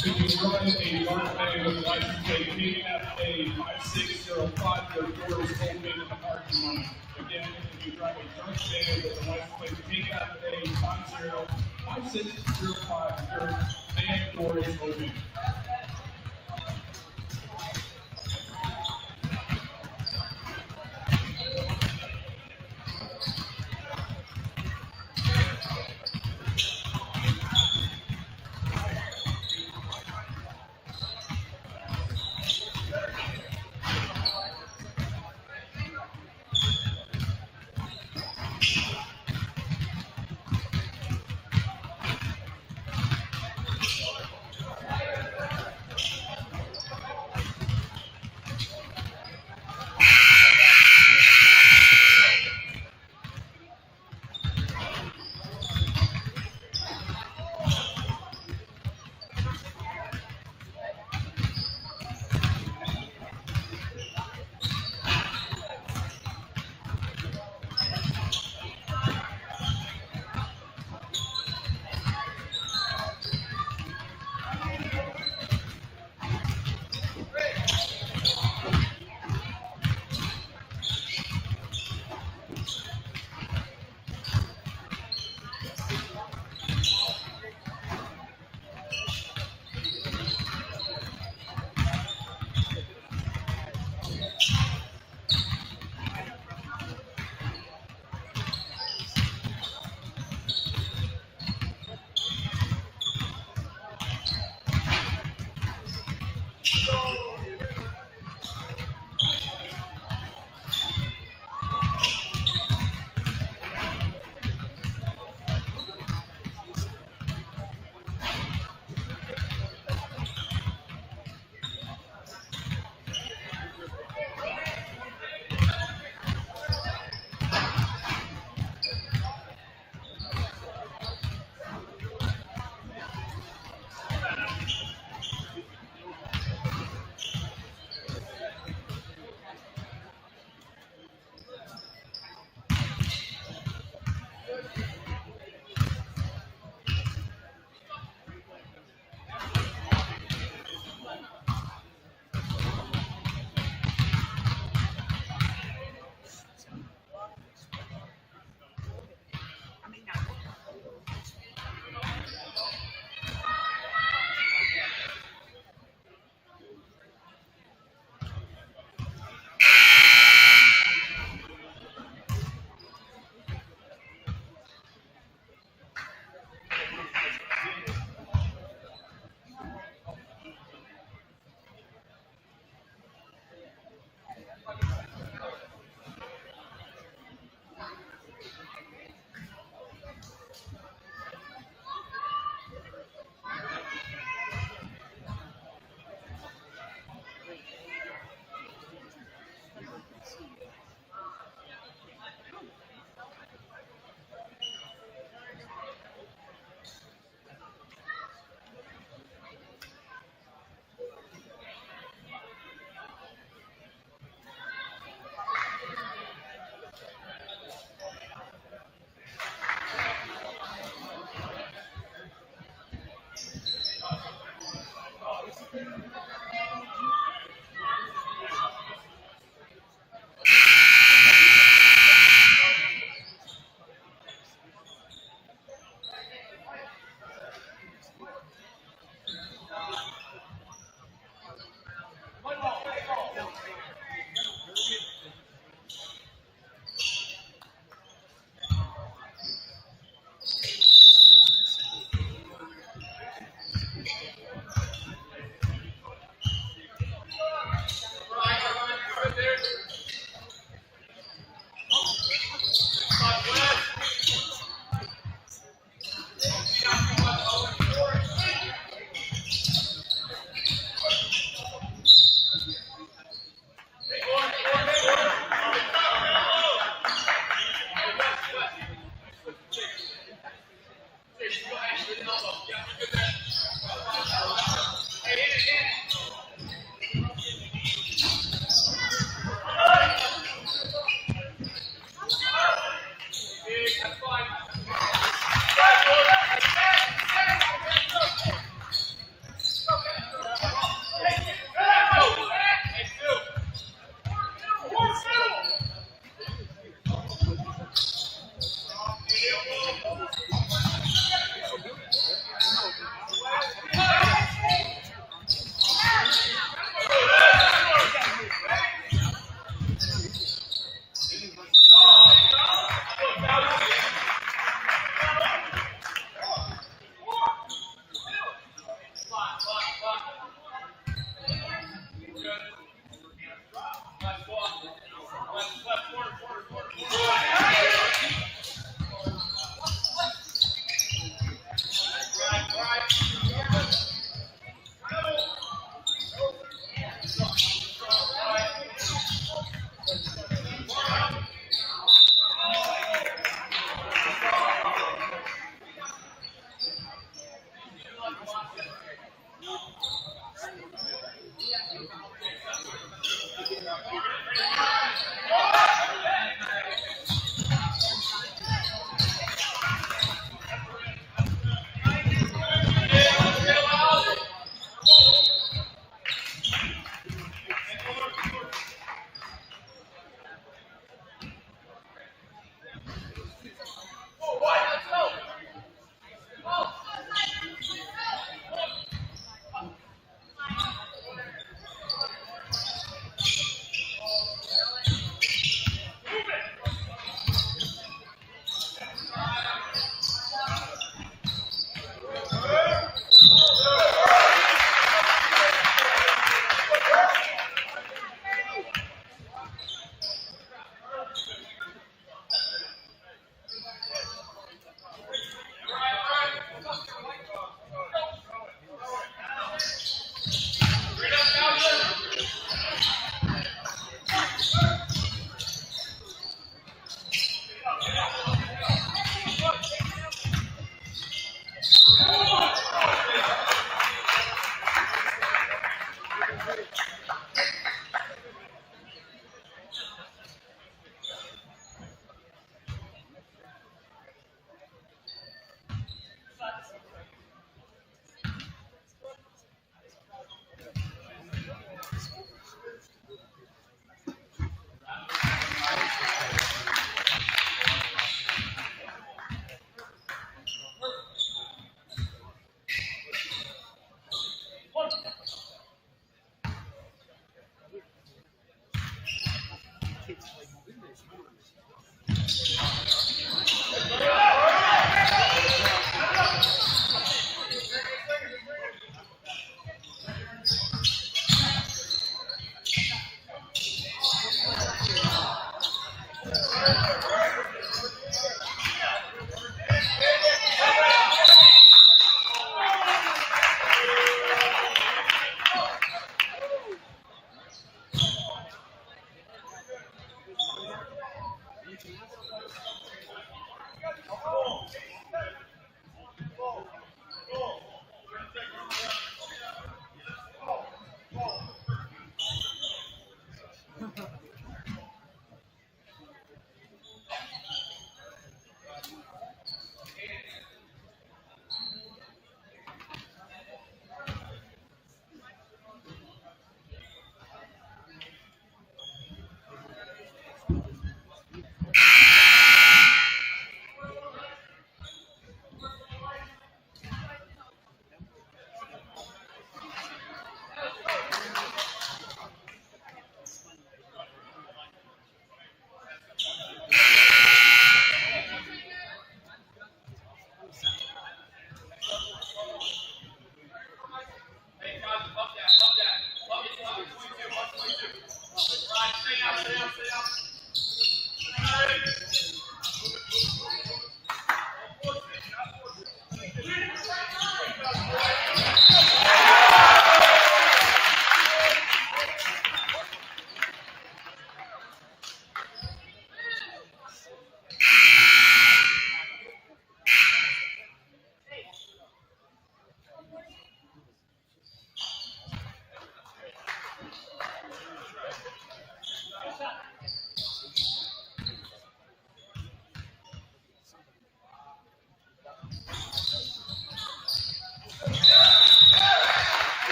If you run a large bay with a license plate KFA 5605, your door is open in the parking lot. Again, if you drive a dark bay with a license plate KFA 5605, your van door is open.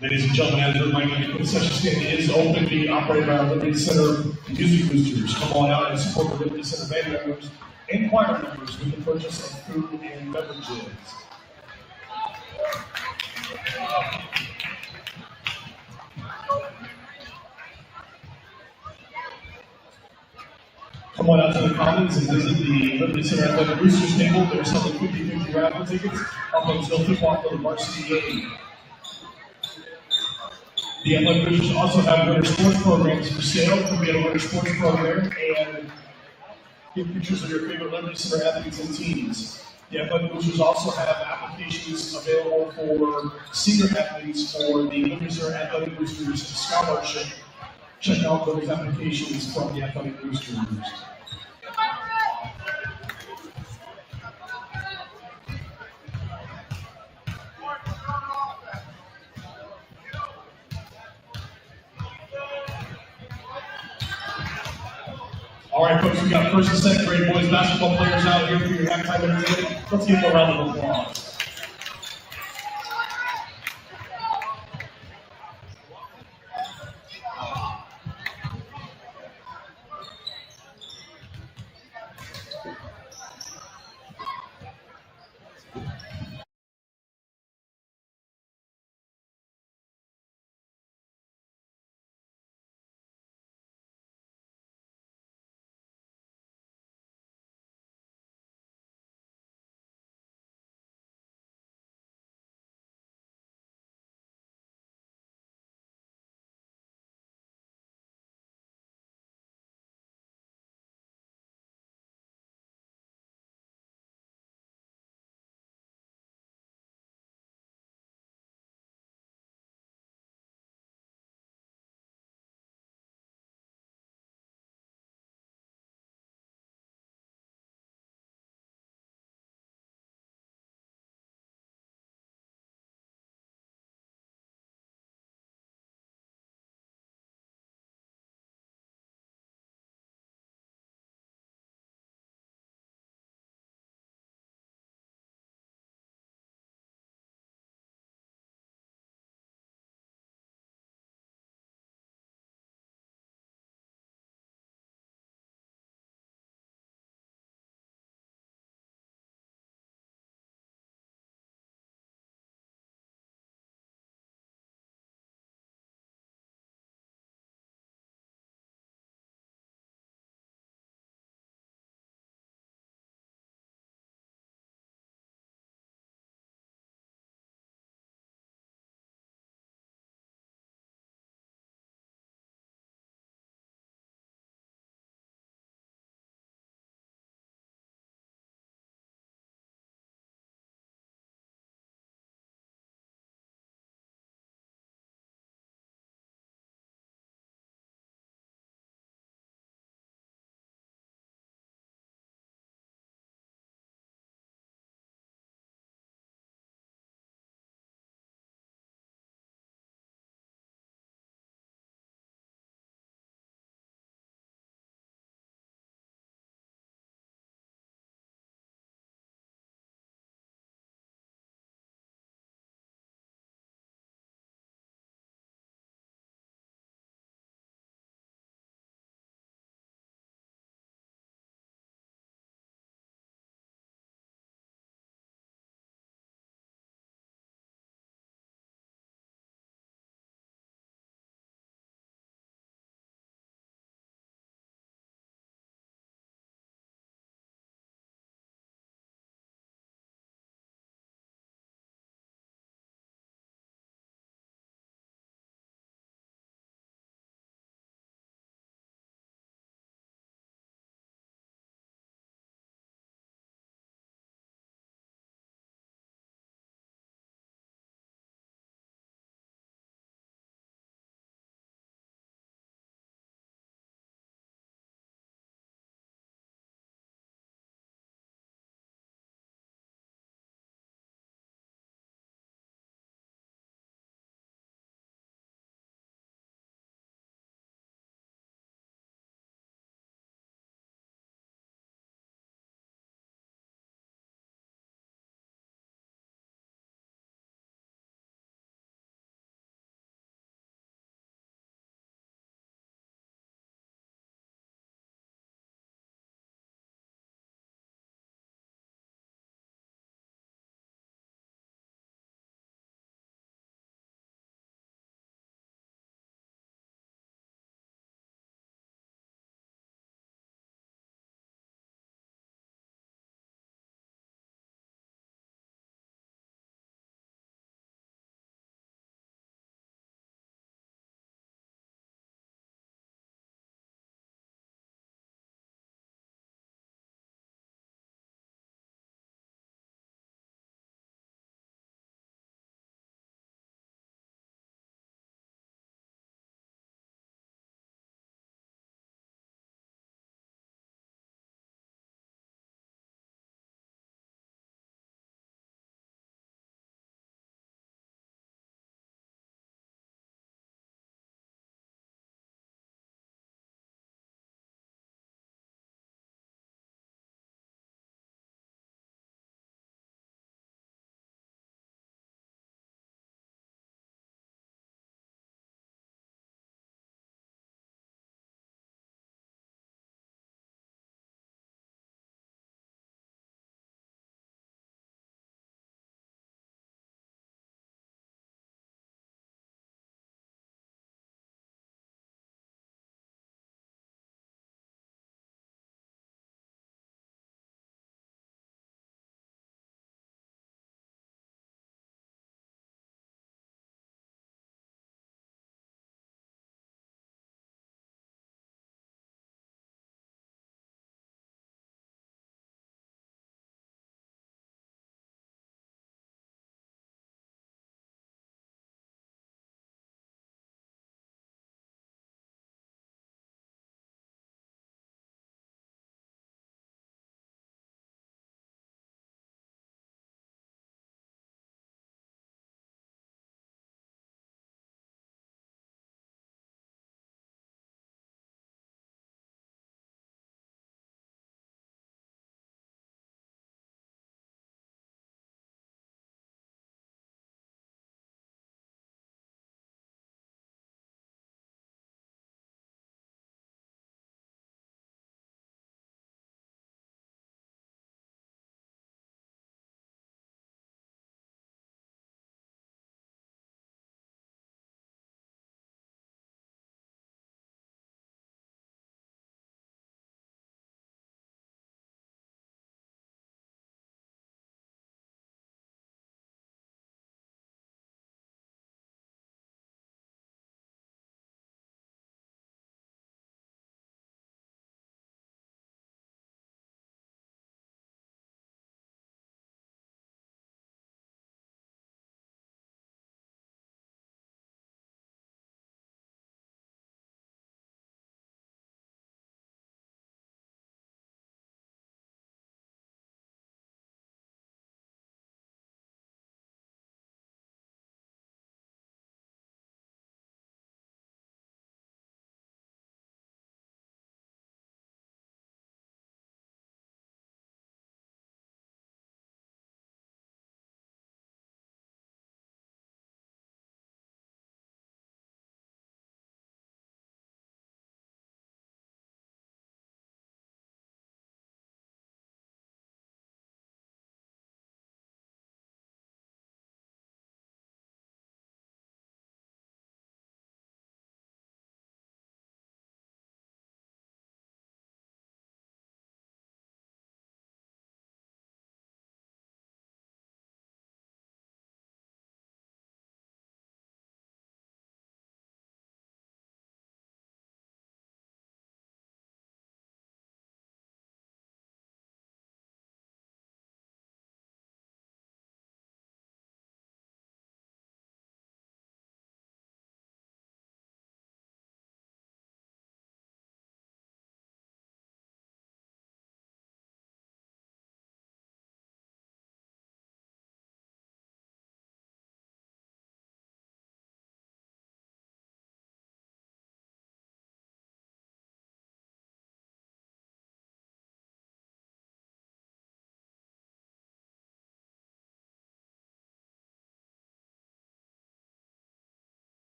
Ladies and gentlemen, as a reminder, the concession stand is open, being operated by our Liberty Center Music Boosters. Come on out and support the Liberty Center band members and choir members with the purchase of food and beverages. Come on out to the Commons and visit the Liberty Center Athletic Boosters table. They're selling 50-50 raffle tickets up until tip-off for the varsity game. The athletic boosters also have winter sports programs for sale. Come get a winter sports program and get pictures of your favorite Liberty Center athletes and teams. The athletic boosters also have applications available for senior athletes for the Liberty Center Athletic Boosters Scholarship. Check out those applications from the athletic boosters. All right, folks, we got first and second grade boys basketball players out here for your halftime entertainment. Let's give them a round of applause.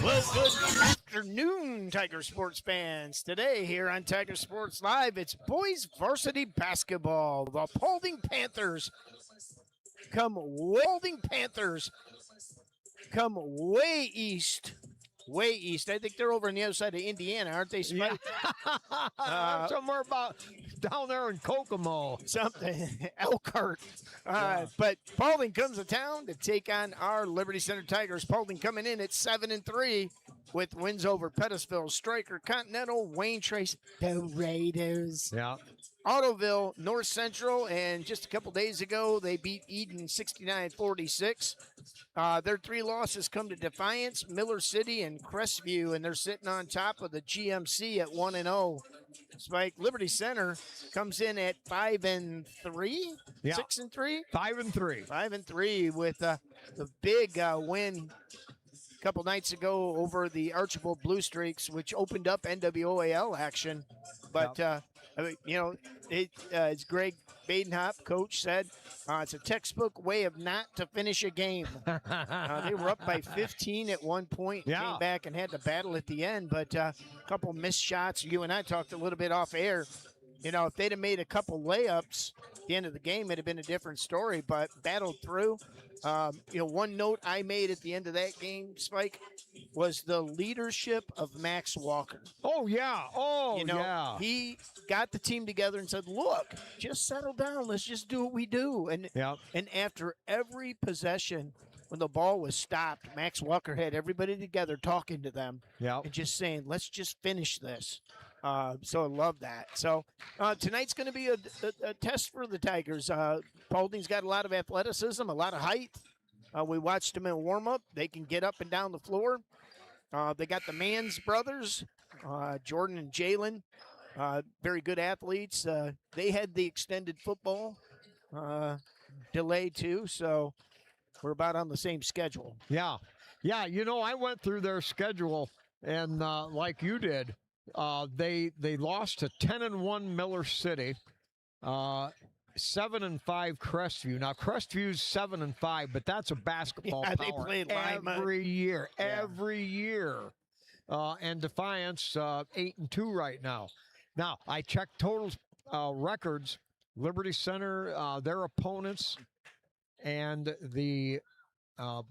Well, good afternoon, Tiger Sports fans. Today, here on Tiger Sports Live, it's boys varsity basketball. The Paulding Panthers come way east. Way east. I think they're over on the other side of Indiana, aren't they, Spike? Yeah. Somewhere about down there in Kokomo. Something. Elkhart. But Paulding comes to town to take on our Liberty Center Tigers. Paulding coming in at 7-3 with wins over Pettisville, Stryker, Continental, Wayne Trace, the Raiders. Yeah. Ottoville, North Central, and just a couple days ago, they beat Eden 69-46. Their three losses come to Defiance, Miller City, and Crestview, and they're sitting on top of the GMC at 1-0. Spike, Liberty Center comes in at 5-3, Yeah. 6-3, 5-3. 5-3 with the big win a couple nights ago over the Archibald Blue Streaks, which opened up NWOAL action. But as Greg Badenhop, coach, said, it's a textbook way of not to finish a game. They were up by 15 at one point, came back and had to battle at the end, but a couple missed shots. You and I talked a little bit off air. You know, if they'd have made a couple layups at the end of the game, it'd have been a different story, but battled through. You know, one note I made at the end of that game, Spike, was the leadership of Max Walker. Oh, yeah. Oh, You know, yeah. he got the team together and said, look, just settle down. Let's just do what we do. And after every possession, when the ball was stopped, Max Walker had everybody together talking to them and just saying, let's just finish this. So I love that. So tonight's going to be a test for the Tigers. Paulding's got a lot of athleticism, a lot of height. We watched them in warm-up. They can get up and down the floor. They got the Mans brothers, Jordan and Jalen, very good athletes. They had the extended football delay too, so we're about on the same schedule. Yeah. Yeah, you know, I went through their schedule, and like you did, they lost to 10-1 Miller City, 7-5 Crestview. Now Crestview's 7-5, but that's a basketball power they play every year, every year. And Defiance 8-2 right now. Now I checked totals records. Liberty Center, their opponents, and the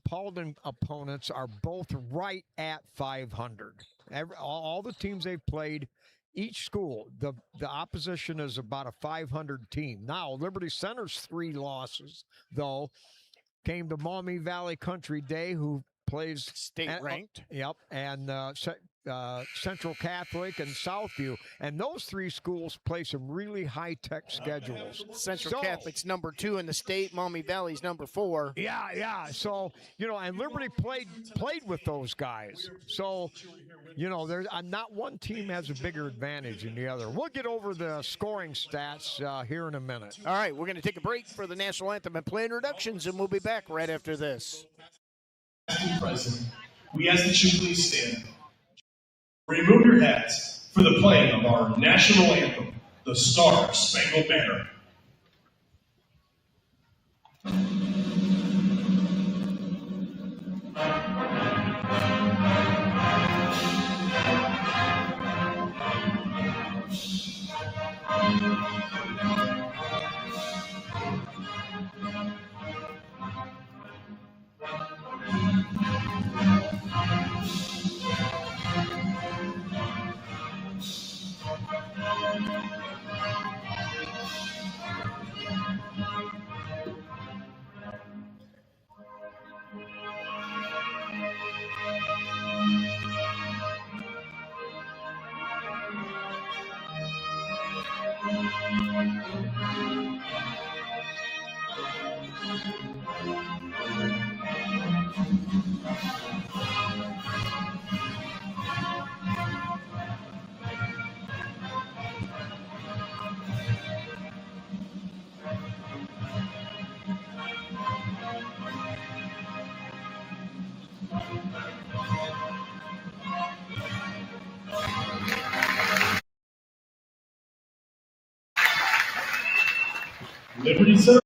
Paulding opponents are both right at 500. All the teams they've played, each school, the opposition is about a 500 team. Now, Liberty Center's 3 losses, though, came to Maumee Valley Country Day, who plays state ranked. And Central Catholic and Southview. And those 3 schools play some really high-tech schedules. Central Catholic's number 2 in the state. Maumee Valley's number 4. Yeah. So, you know, and Liberty played with those guys. So, you know, there's not one team has a bigger advantage than the other. We'll get over the scoring stats here in a minute. All right, we're going to take a break for the national anthem and play introductions, and we'll be back right after this. Present, we ask that you please stand. Remove your hats for the playing of our national anthem, the Star Spangled Banner. Liberty Center,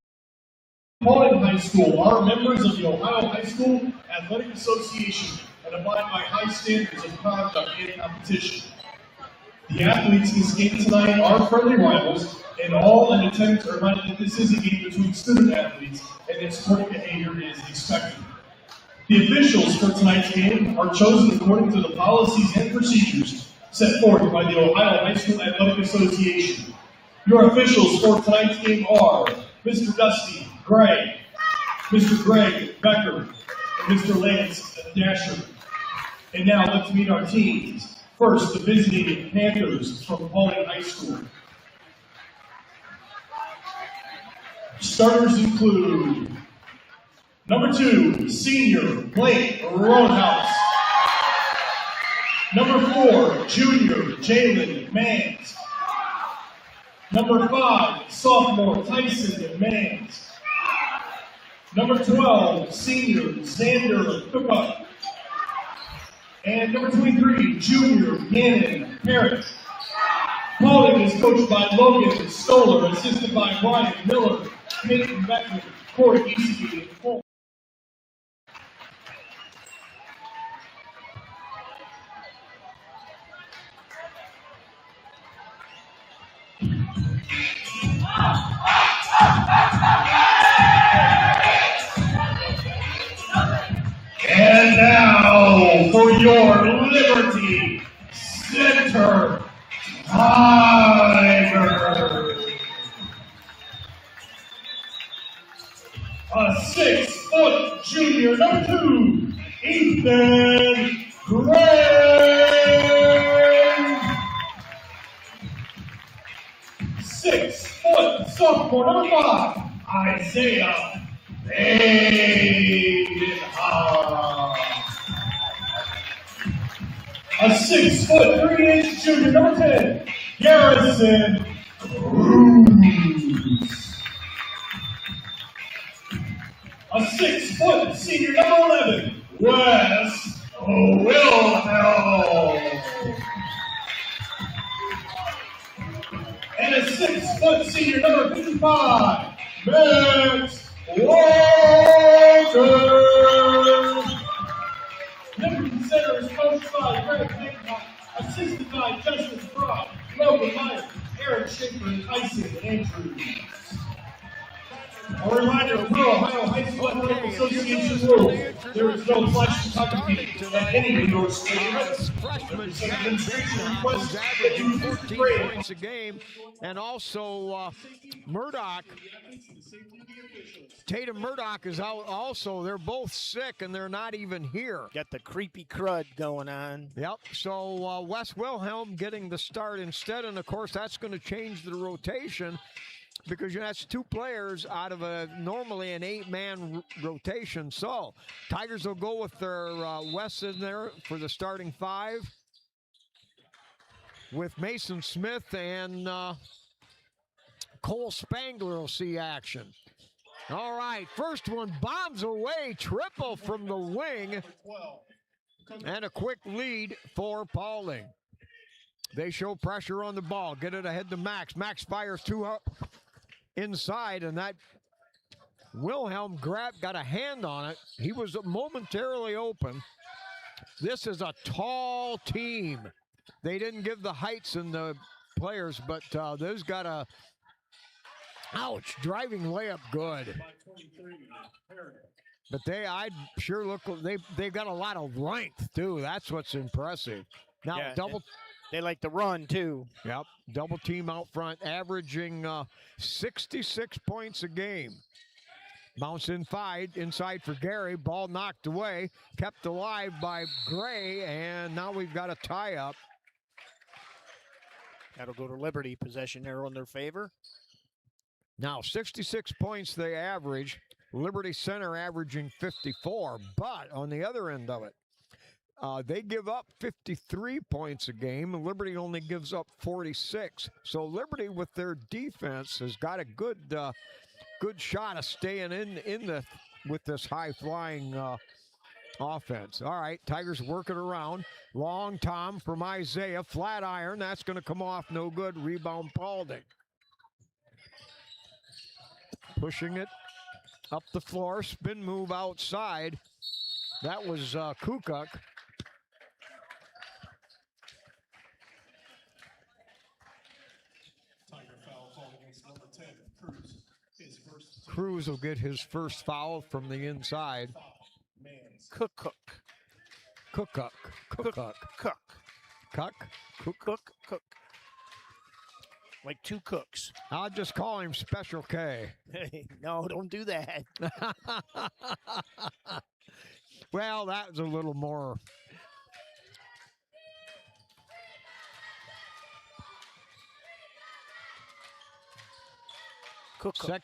Paulding High School are members of the Ohio High School Athletic Association and abide by high standards of conduct and competition. The athletes in this game tonight are friendly rivals, and all in attendance are reminded that this is a game between student athletes and that sporting behavior is expected. The officials for tonight's game are chosen according to the policies and procedures set forth by the Ohio High School Athletic Association. Your officials for tonight's game are Mr. Dusty Gray, Mr. Greg Becker, and Mr. Lance Dasher. And now let's meet our teams. First, the visiting Panthers from Paulding High School. Starters include number 2, senior Blake Roadhouse. Number 4, junior Jalen Mans. Number 5, sophomore Tyson Mans. Number 12, senior Xander Cookup. And number 23, junior Gannon Parrott. Paulding is coached by Logan Stoller, assisted by Ryan Miller, Peyton Beckman, Corey Easy, and Cole. your Liberty Center Tigers. A 6-foot junior, number 2, Ethan Gray. 6-foot sophomore, number 5, Isaiah Badenhoff. A 6-foot 3-inch junior, number 10, Garrison Cruz. A 6-foot senior, number 11, Wes Wilhelm. And a 6-foot senior, number 55, Max Walker. Liberty Center is coached by Greg Hancock, assisted by Justice Brock, Logan Meyer, Aaron Schaefer, and Tyson Andrews. A reminder of Ohio High School Athletic Association rules. There is no flash photography at any indoor stadium. Freshman Jack Badenhoff is averaging 14 points a game, and also Murdoch. Tatum Murdoch is out also. They're both sick, and they're not even here. Got the creepy crud going on. Yep, so Wes Wilhelm getting the start instead, and of course that's going to change the rotation because that's 2 players out of normally an 8-man rotation. So Tigers will go with their Wes in there for the starting 5 with Mason Smith, and Cole Spangler will see action. All right, first one bombs away, triple from the wing, and a quick lead for Paulding. They show pressure on the ball, get it ahead to Max. Max fires 2 up inside, and that Wilhelm got a hand on it. He was momentarily open. This is a tall team. They didn't give the heights in the players, but those got a ouch, driving layup good. But I sure look, they've got a lot of length too. That's what's impressive. Now Yeah, double. They like to run too. Yep, double team out front, averaging 66 points a game. Bounce inside for Gary. Ball knocked away, kept alive by Gray, and now we've got a tie-up. That'll go to Liberty. Possession arrow in their favor. Now 66 points they average. Liberty Center averaging 54, but on the other end of it, they give up 53 points a game, and Liberty only gives up 46. So Liberty, with their defense, has got a good shot of staying in with this high-flying offense. All right, Tigers working around. Long Tom from Isaiah, flat iron. That's going to come off no good. Rebound Paulding. Pushing it up the floor, spin move outside. That was Kukuk. Cruz will get his first foul from the inside. Cook. Like 2 cooks. I'll just call him Special K. No, don't do that. Well, that was a little more. Kukuk.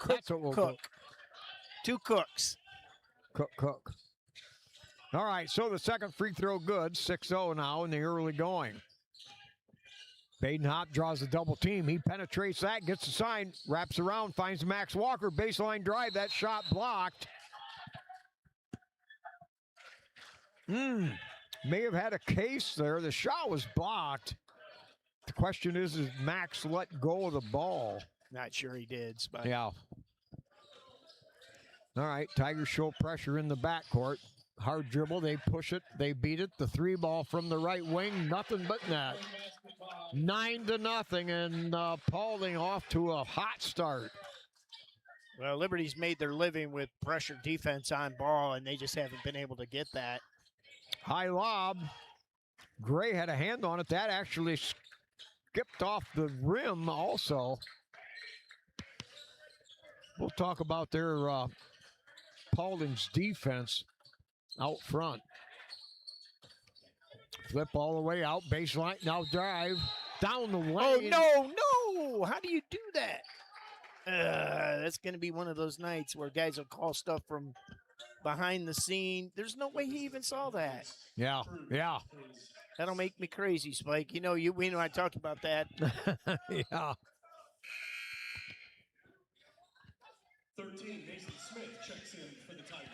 That's what we'll Cook. 2 cooks. Cook. All right, so the second free throw good. 6-0 now in the early going. Badenhoff draws a double team. He penetrates that, gets the sign, wraps around, finds Max Walker. Baseline drive. That shot blocked. May have had a case there. The shot was blocked. The question is Max let go of the ball? Not sure he did. But yeah. All right, Tigers show pressure in the backcourt. Hard dribble, they push it, they beat it. The 3 ball from the right wing, nothing but net. 9-0, and Paulding off to a hot start. Well, Liberty's made their living with pressure defense on ball, and they just haven't been able to get that. High lob. Gray had a hand on it. That actually skipped off the rim also. We'll talk about their Paulding's defense out front. Flip all the way out, baseline, now drive, down the lane. Oh, no. How do you do that? That's going to be one of those nights where guys will call stuff from behind the scene. There's no way he even saw that. Yeah. That'll make me crazy, Spike. You know, we know I talked about that. Yeah. 13, Mason Smith checks in for the Tigers.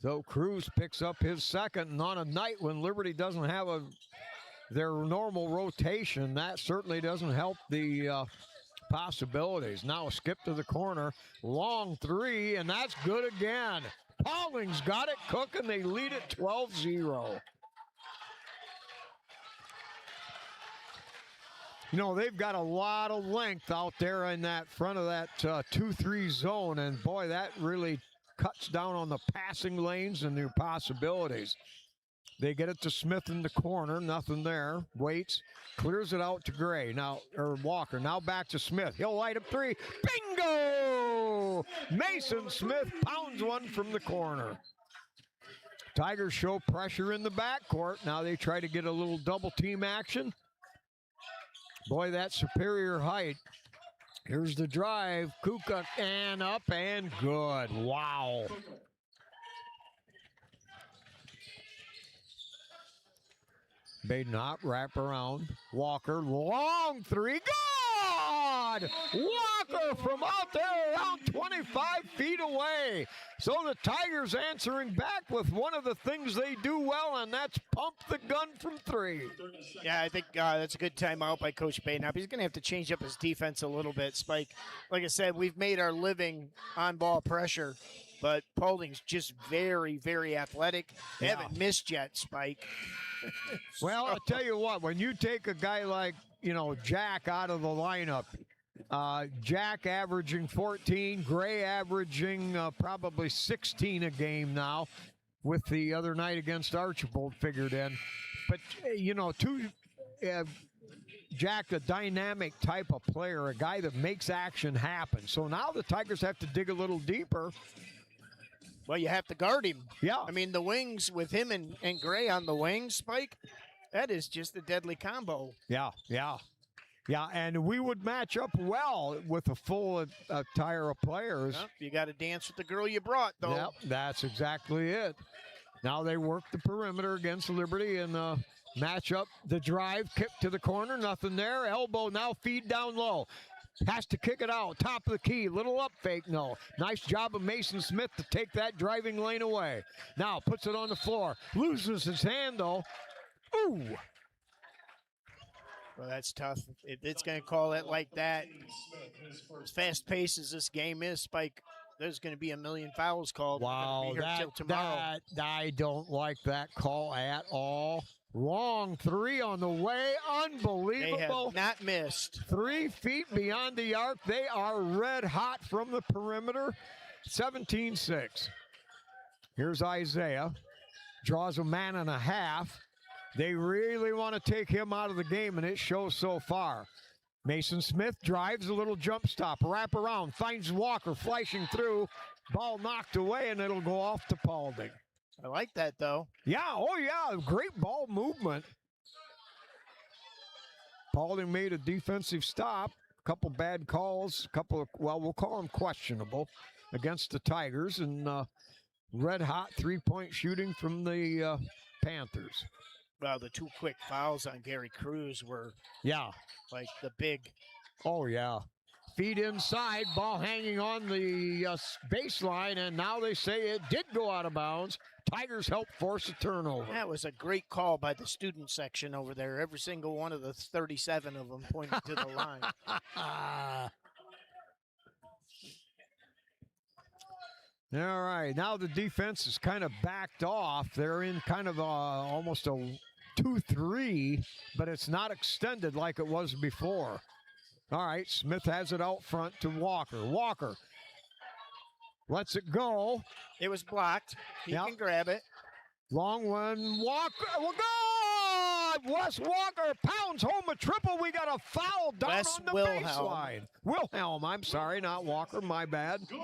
So Cruz picks up his second, and on a night when Liberty doesn't have their normal rotation, that certainly doesn't help the possibilities. Now a skip to the corner, long three, and that's good again. Paulding's got it cooking. They lead it 12-0. You know, they've got a lot of length out there in that front of that 2-3 zone, and boy, that really cuts down on the passing lanes and their possibilities. They get it to Smith in the corner, nothing there. Waits, clears it out to Gray now, or Walker. Now back to Smith. He'll light up three. Bingo! Mason Smith pounds one from the corner. Tigers show pressure in the backcourt. Now they try to get a little double team action. Boy, that superior height. Here's the drive. Kuka and up and good. Wow. Baden hop, wrap around. Walker, long three. Good! Walker from out there around 25 feet away. So the Tigers answering back with one of the things they do well, and that's pump the gun from three. Yeah, I think that's a good timeout by Coach Baden. He's going to have to change up his defense a little bit, Spike. Like I said, we've made our living on ball pressure, but Paulding's just very, very athletic. They haven't missed yet, Spike. Well, I'll tell you what, when you take a guy like, Jack out of the lineup, Jack averaging 14, Gray averaging probably 16 a game now, with the other night against Archibald figured in. But, Jack, a dynamic type of player, a guy that makes action happen. So now the Tigers have to dig a little deeper. Well, you have to guard him. Yeah. I mean, the wings with him and Gray on the wings, Spike, that is just a deadly combo. Yeah, and we would match up well with a full attire of players. Well, you got to dance with the girl you brought, though. Yep, that's exactly it. Now they work the perimeter against Liberty and match up the drive, kick to the corner, nothing there. Elbow now, feed down low. Has to kick it out, top of the key, little up fake, no. Nice job of Mason Smith to take that driving lane away. Now puts it on the floor, loses his handle. Ooh. Well, that's tough. If it's going to call it like that, as fast-paced as this game is, Spike, there's going to be a million fouls called. Wow, tomorrow. I don't like that call at all. Long three on the way. Unbelievable. They have not missed. 3 feet beyond the arc. They are red hot from the perimeter. 17-6. Here's Isaiah. Draws a man and a half. They really want to take him out of the game, and it shows so far. Mason Smith drives a little jump stop. Wrap around. Finds Walker flashing through. Ball knocked away, and it'll go off to Paulding. I like that, though. Yeah, great ball movement. Paulding made a defensive stop. A couple bad calls, we'll call them questionable against the Tigers, and red-hot three-point shooting from the Panthers. Well, the two quick fouls on Gary Cruz were like the big. Oh, yeah. Feet inside, ball hanging on the baseline, and now they say it did go out of bounds. Tigers help force a turnover. That was a great call by the student section over there. Every single one of the 37 of them pointed to the line. All right, now the defense is kind of backed off. They're in kind of almost a 2-3, but it's not extended like it was before. All right, Smith has it out front to Walker. Walker lets it go. It was blocked. He Yep. can grab it. Long one. Walker. Well, good! Wes Walker pounds home a triple. We got a foul down Wes on the Wilhelm. baseline. Wilhelm, I'm sorry, not Walker. My bad. Good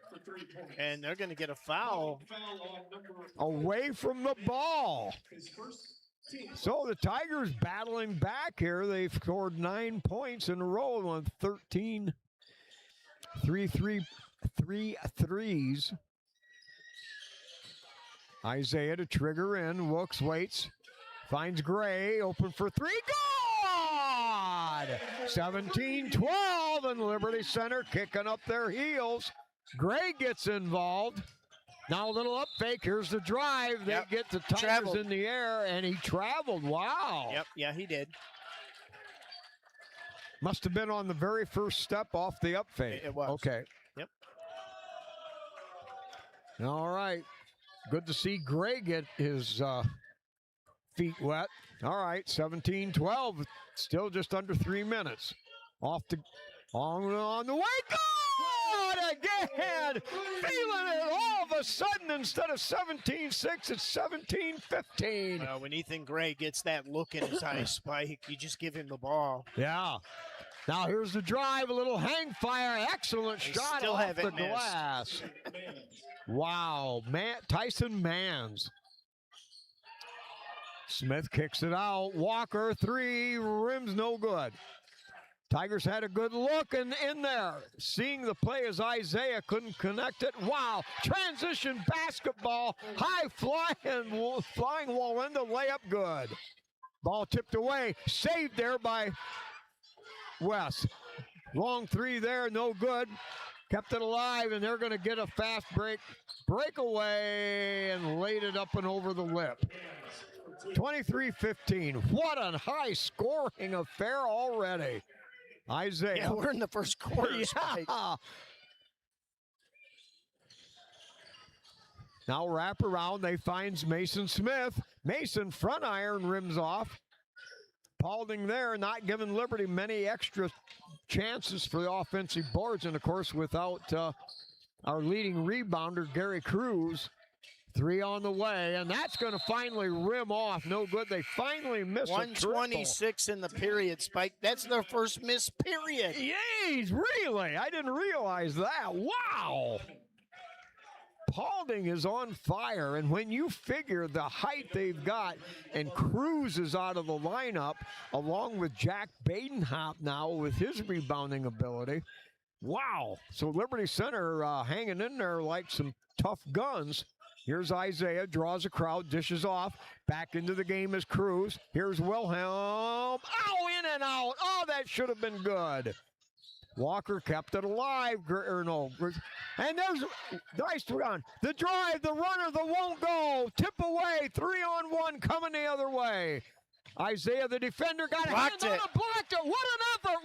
for 3 points. And they're going to get a foul. Foul on number Away from the ball. his first team. So the Tigers battling back here. They've scored 9 points in a row on 13 3 threes. Isaiah to trigger in. Wilkes waits. Finds Gray. Open for three. Good! 17-12 and Liberty Center kicking up their heels. Gray gets involved. Now a little up fake. Here's the drive. They Yep. get the Tigers Traveled. in the air, and he traveled. Wow. Yep, yeah, he did. Must have been on the very first step off the up fake. It was. Okay. Yep. All right. Good to see Gray get his feet wet. All right, 17-12. Still just under 3 minutes. On the way. Good again. Feeling it all of a sudden. Instead of 17-6, it's 17-15. Well, when Ethan Gray gets that look in his eye, Spike, you just give him the ball. Yeah. Now here's the drive, a little hang fire, excellent They shot still off the haven't missed. glass. Wow, Tyson Mans. Smith kicks it out. Walker, three, rims no good. Tigers had a good look and in there. Seeing the play as Isaiah couldn't connect it. Wow, transition basketball, high flying Walenda layup good. Ball tipped away, saved there by West. Long three there, no good. Kept it alive, and they're going to get a fast breakaway and laid it up and over the lip. 23-15. What a high scoring affair already. Isaiah. Yeah, we're in the first quarter, Spike. Yeah. Now wrap around, they finds Mason Smith. Mason front iron rims off. Paulding there, not giving Liberty many extra chances for the offensive boards. And, of course, without our leading rebounder, Gary Cruz. Three on the way, and that's going to finally rim off. No good. They finally miss a triple. 126 in the period, Spike. That's their first miss period. Yeez, really? I didn't realize that. Wow. Paulding is on fire, and when you figure the height they've got, and Cruz is out of the lineup, along with Jack Badenhop now with his rebounding ability, wow. So Liberty Center hanging in there like some tough guns. Here's Isaiah, draws a crowd, dishes off. Back into the game is Cruz. Here's Wilhelm. Oh, in and out. Oh, that should have been good. Walker kept it alive. And there's nice run. The drive, the runner, the won't go. Tip away. 3-on-1 coming the other way. Isaiah, the defender, got a hand on it. Blocked it. What an effort.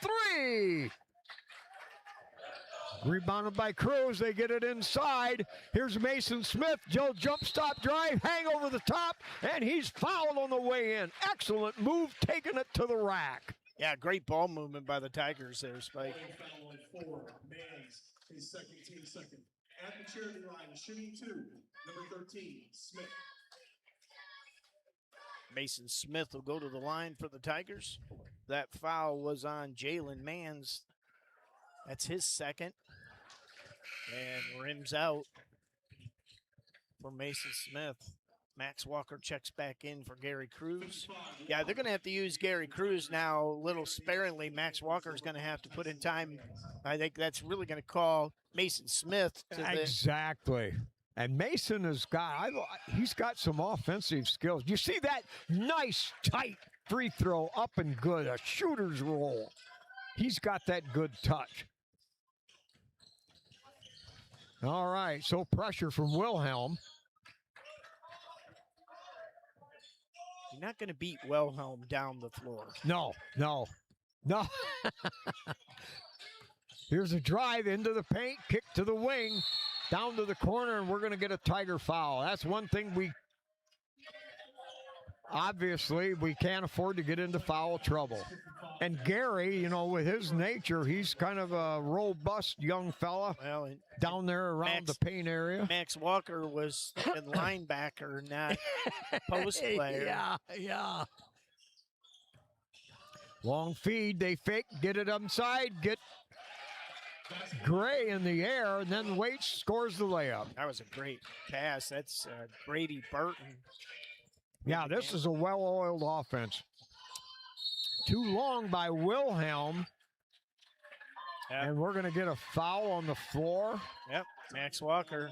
1-on-3. Rebounded by Cruz. They get it inside. Here's Mason Smith. Joe jump stop drive. Hang over the top. And he's fouled on the way in. Excellent move. Taking it to the rack. Yeah, great ball movement by the Tigers there, Spike. Foul on 4. Mans, his second, team second. At the charity line, shooting 2, number 13, Smith. Mason Smith will go to the line for the Tigers. That foul was on Jalen Mans. That's his second. And rims out for Mason Smith. Max Walker checks back in for Gary Cruz. Yeah, they're going to have to use Gary Cruz now a little sparingly. Max Walker is going to have to put in time. I think that's really going to call Mason Smith to the... Exactly. And Mason has got, he's got some offensive skills. You see that nice, tight free throw up and good, a shooter's roll. He's got that good touch. All right, so pressure from Wilhelm. You're not going to beat Wilhelm down the floor. No. Here's a drive into the paint, kick to the wing, down to the corner, and we're going to get a Tiger foul. That's one thing obviously we can't afford to get into foul trouble. And Gary, you know, with his nature, he's kind of a robust young fella Well, and down there around the paint area. Max Walker was a linebacker, not a post player. Yeah. Long feed, they fake, get it inside, get Gray in the air, and then Waits scores the layup. That was a great pass. That's Brady Burton. Yeah, this is a well-oiled offense. Too long by Wilhelm. Yep. And we're going to get a foul on the floor. Yep, Max Walker.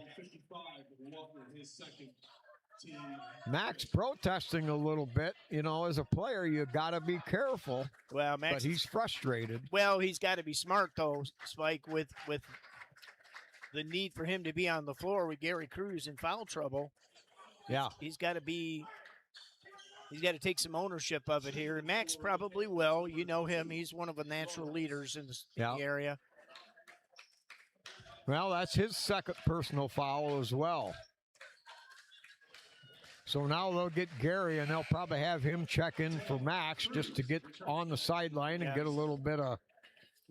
Max protesting a little bit. You know, as a player, you got to be careful. Well, Max, but he's frustrated. Well, he's got to be smart, though, Spike, with the need for him to be on the floor with Gary Cruz in foul trouble. Yeah. He's got to take some ownership of it here. And Max probably will. You know him. He's one of the natural leaders in the area. Well, that's his second personal foul as well. So now they'll get Gary, and they'll probably have him check in for Max just to get on the sideline and get a little bit of.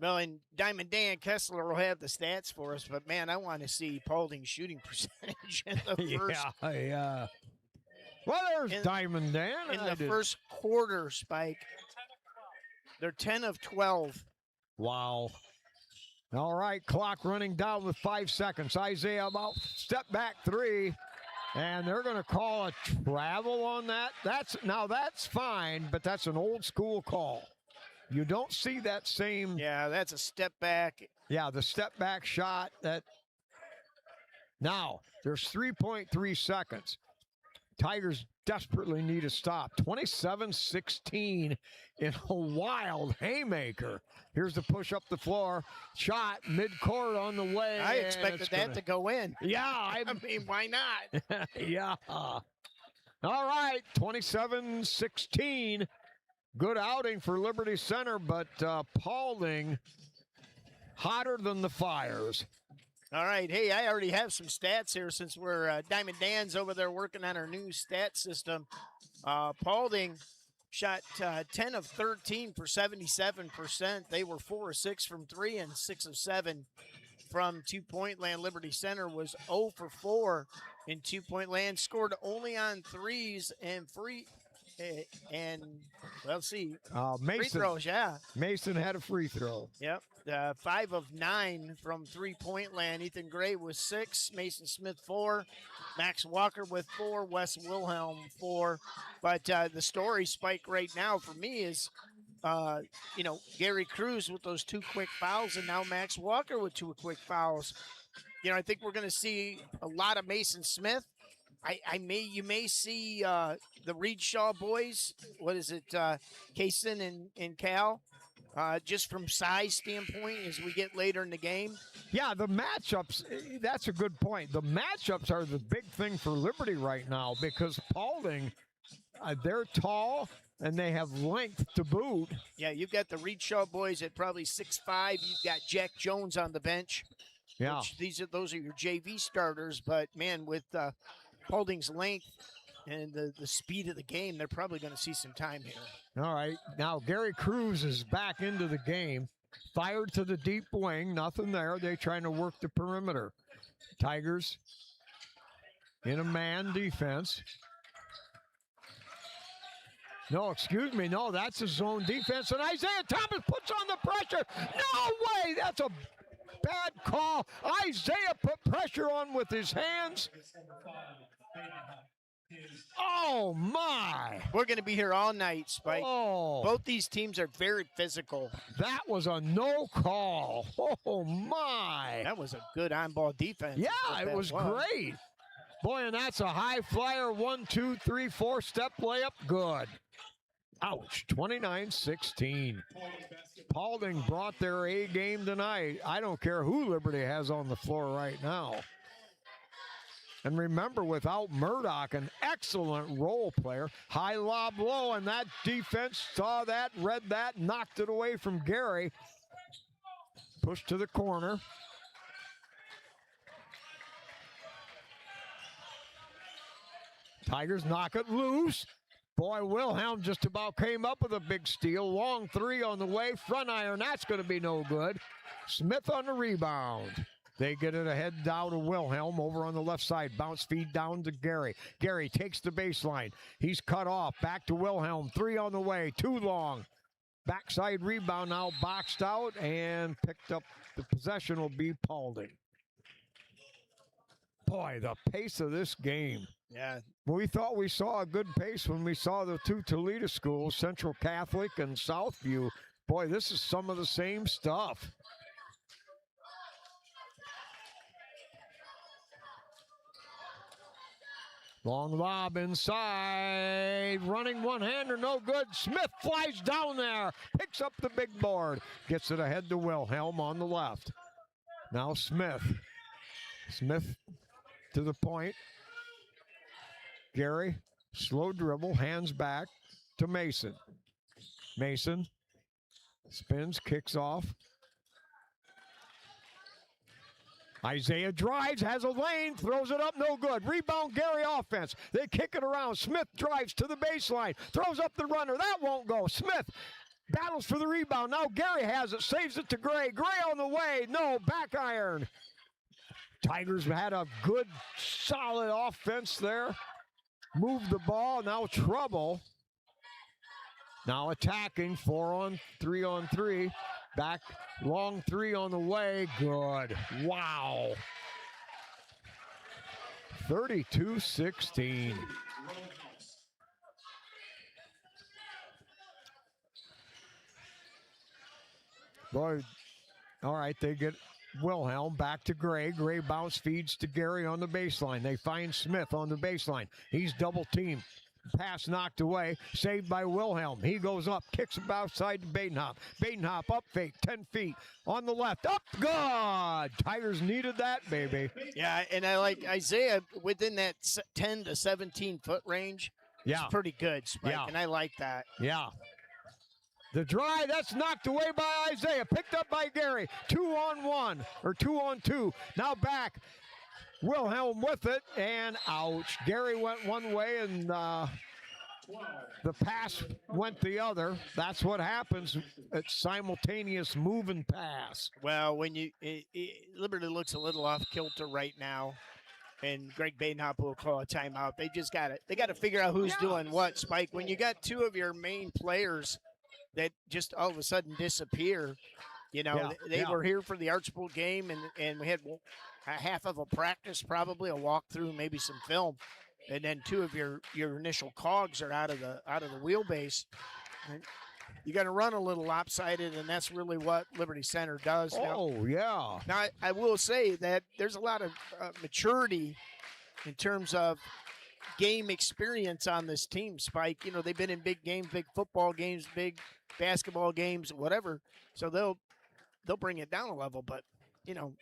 Well, and Diamond Dan Kessler will have the stats for us, but, man, I want to see Paulding's shooting percentage in the first. Yeah. Well, there's Diamond Dan. In the first quarter, Spike, they're 10 of 12. Wow. All right, clock running down with 5 seconds. Isaiah about step back three. And they're going to call a travel on that. That's fine, but that's an old school call. You don't see that same. Yeah, that's a step back. Yeah, the step back shot. Now, there's 3.3 seconds. Tigers desperately need a stop. 27-16 in a wild haymaker. Here's the push up the floor. Shot midcourt on the way. I expected that to go in. Yeah. I mean, why not? Yeah. All right. 27-16. Good outing for Liberty Center, but Paulding hotter than the Fires. All right. Hey, I already have some stats here since we're Diamond Dan's over there working on our new stat system. Paulding shot 10 of 13 for 77%. They were 4 of 6 from 3 and 6 of 7 from 2-point land. Liberty Center was 0 for 4 in 2-point land. Scored only on threes and free. And let's see, Mason, free throws, yeah. Mason had a free throw. Yep, 5 of 9 from 3-point land. Ethan Gray was 6, Mason Smith 4, Max Walker with 4, Wes Wilhelm 4. But the story, Spike, right now for me is, Gary Cruz with those 2 quick fouls, and now Max Walker with 2 quick fouls. I think we're going to see a lot of Mason Smith. You may see the Reed Shaw boys. What is it, Kaysen and Cal? Just from size standpoint, as we get later in the game. Yeah, the matchups. That's a good point. The matchups are the big thing for Liberty right now because Paulding, they're tall and they have length to boot. Yeah, you've got the Reed Shaw boys at probably 6'5". You've got Jack Jones on the bench. Yeah, those are your JV starters. But man, with Paulding's length and the speed of the game, they're probably going to see some time here. All right. Now, Gary Cruz is back into the game. Fired to the deep wing. Nothing there. They're trying to work the perimeter. Tigers in a man defense. No, excuse me. No, that's a zone defense. And Isaiah Thomas puts on the pressure. No way. That's a bad call. Isaiah put pressure on with his hands. Oh, my. We're going to be here all night, Spike. Oh. Both these teams are very physical. That was a no call. Oh, my. That was a good on-ball defense. Yeah, it was great. Boy, and that's a high flyer. 1, 2, 3, 4 step layup. Good. Ouch. 29-16. Paulding brought their A game tonight. I don't care who Liberty has on the floor right now. And remember, without Murdoch, an excellent role player, high lob low, and that defense saw that, read that, knocked it away from Gary. Pushed to the corner. Tigers knock it loose. Boy, Wilhelm just about came up with a big steal. Long three on the way. Front iron, that's going to be no good. Smith on the rebound. They get it ahead down to Wilhelm over on the left side. Bounce feed down to Gary. Gary takes the baseline. He's cut off. Back to Wilhelm. Three on the way. Too long. Backside rebound now boxed out and picked up. The possession will be Paulding. Boy, the pace of this game. Yeah. We thought we saw a good pace when we saw the two Toledo schools, Central Catholic and Southview. Boy, this is some of the same stuff. Long lob inside, running one-hander, no good. Smith flies down there, picks up the big board, gets it ahead to Wilhelm on the left. Now Smith. Smith to the point. Gary, slow dribble, hands back to Mason. Mason spins, kicks off. Isaiah drives, has a lane, throws it up, no good. Rebound, Gary offense. They kick it around. Smith drives to the baseline, throws up the runner. That won't go. Smith battles for the rebound. Now Gary has it, saves it to Gray. Gray on the way, no, back iron. Tigers had a good, solid offense there. Moved the ball, now trouble. Now attacking, 3-on-3. Back, long three on the way, good. Wow. 32-16. Boy, all right, they get Wilhelm back to Gray. Gray bounce feeds to Gary on the baseline. They find Smith on the baseline. He's double teamed. Pass knocked away, saved by Wilhelm. He goes up, kicks it outside to Badenhop. Badenhop up fake, 10 feet. On the left, up, good! Tigers needed that, baby. Yeah, and I like Isaiah within that 10 to 17 foot range. Yeah. It's pretty good, Spike, Yeah. and I like that. Yeah. The drive, that's knocked away by Isaiah. Picked up by Gary. 2-on-1, or 2-on-2. Now back. Wilhelm with it, and ouch. Gary went one way, and the pass went the other. That's what happens. It's simultaneous move and pass. Well, when Liberty looks a little off kilter right now, and Greg Badenhop will call a timeout. They just got it. They got to figure out who's doing what, Spike. When you got two of your main players that just all of a sudden disappear, you know, they were here for the Archbold game, and we had a half of a practice, probably a walkthrough, maybe some film, and then two of your initial cogs are out of the wheelbase. And you got to run a little lopsided, and that's really what Liberty Center does. Now, I will say that there's a lot of maturity in terms of game experience on this team, Spike. You know, they've been in big games, big football games, big basketball games, whatever. So they'll bring it down a level, but you know,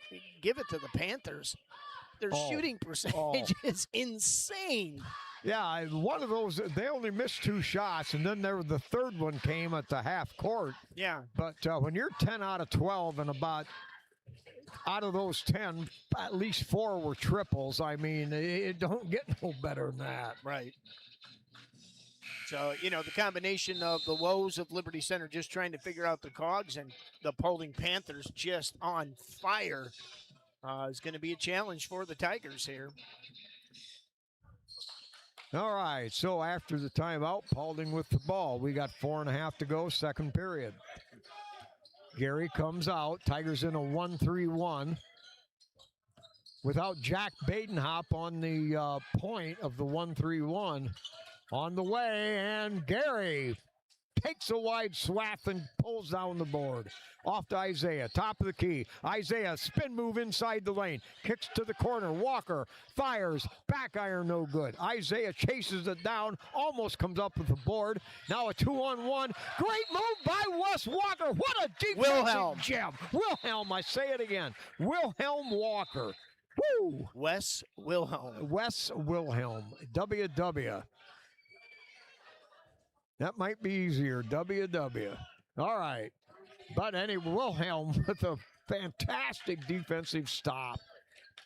give it to the Panthers. Their shooting percentage is insane. Yeah, one of those, they only missed 2 shots, and then the third one came at the half court. Yeah. But when you're 10 out of 12 and about out of those 10, at least 4 were triples, I mean, it don't get no better than that. Right. So, you know, the combination of the woes of Liberty Center just trying to figure out the cogs and the Paulding Panthers just on fire is going to be a challenge for the Tigers here. All right, so after the timeout, Paulding with the ball. We got 4.5 to go, second period. Gary comes out. Tigers in a 1-3-1. Without Jack Badenhop on the point of the 1-3-1. On the way, and Gary takes a wide swath and pulls down the board. Off to Isaiah, top of the key. Isaiah, spin move inside the lane. Kicks to the corner. Walker fires. Back iron, no good. Isaiah chases it down. Almost comes up with the board. Now a 2-on-1. Great move by Wes Walker. What a defensive gem. Wilhelm, I say it again. Wilhelm Walker. Woo! Wes Wilhelm. Wes Wilhelm. WW. That might be easier. WW. All right. But anyway, Wilhelm with a fantastic defensive stop.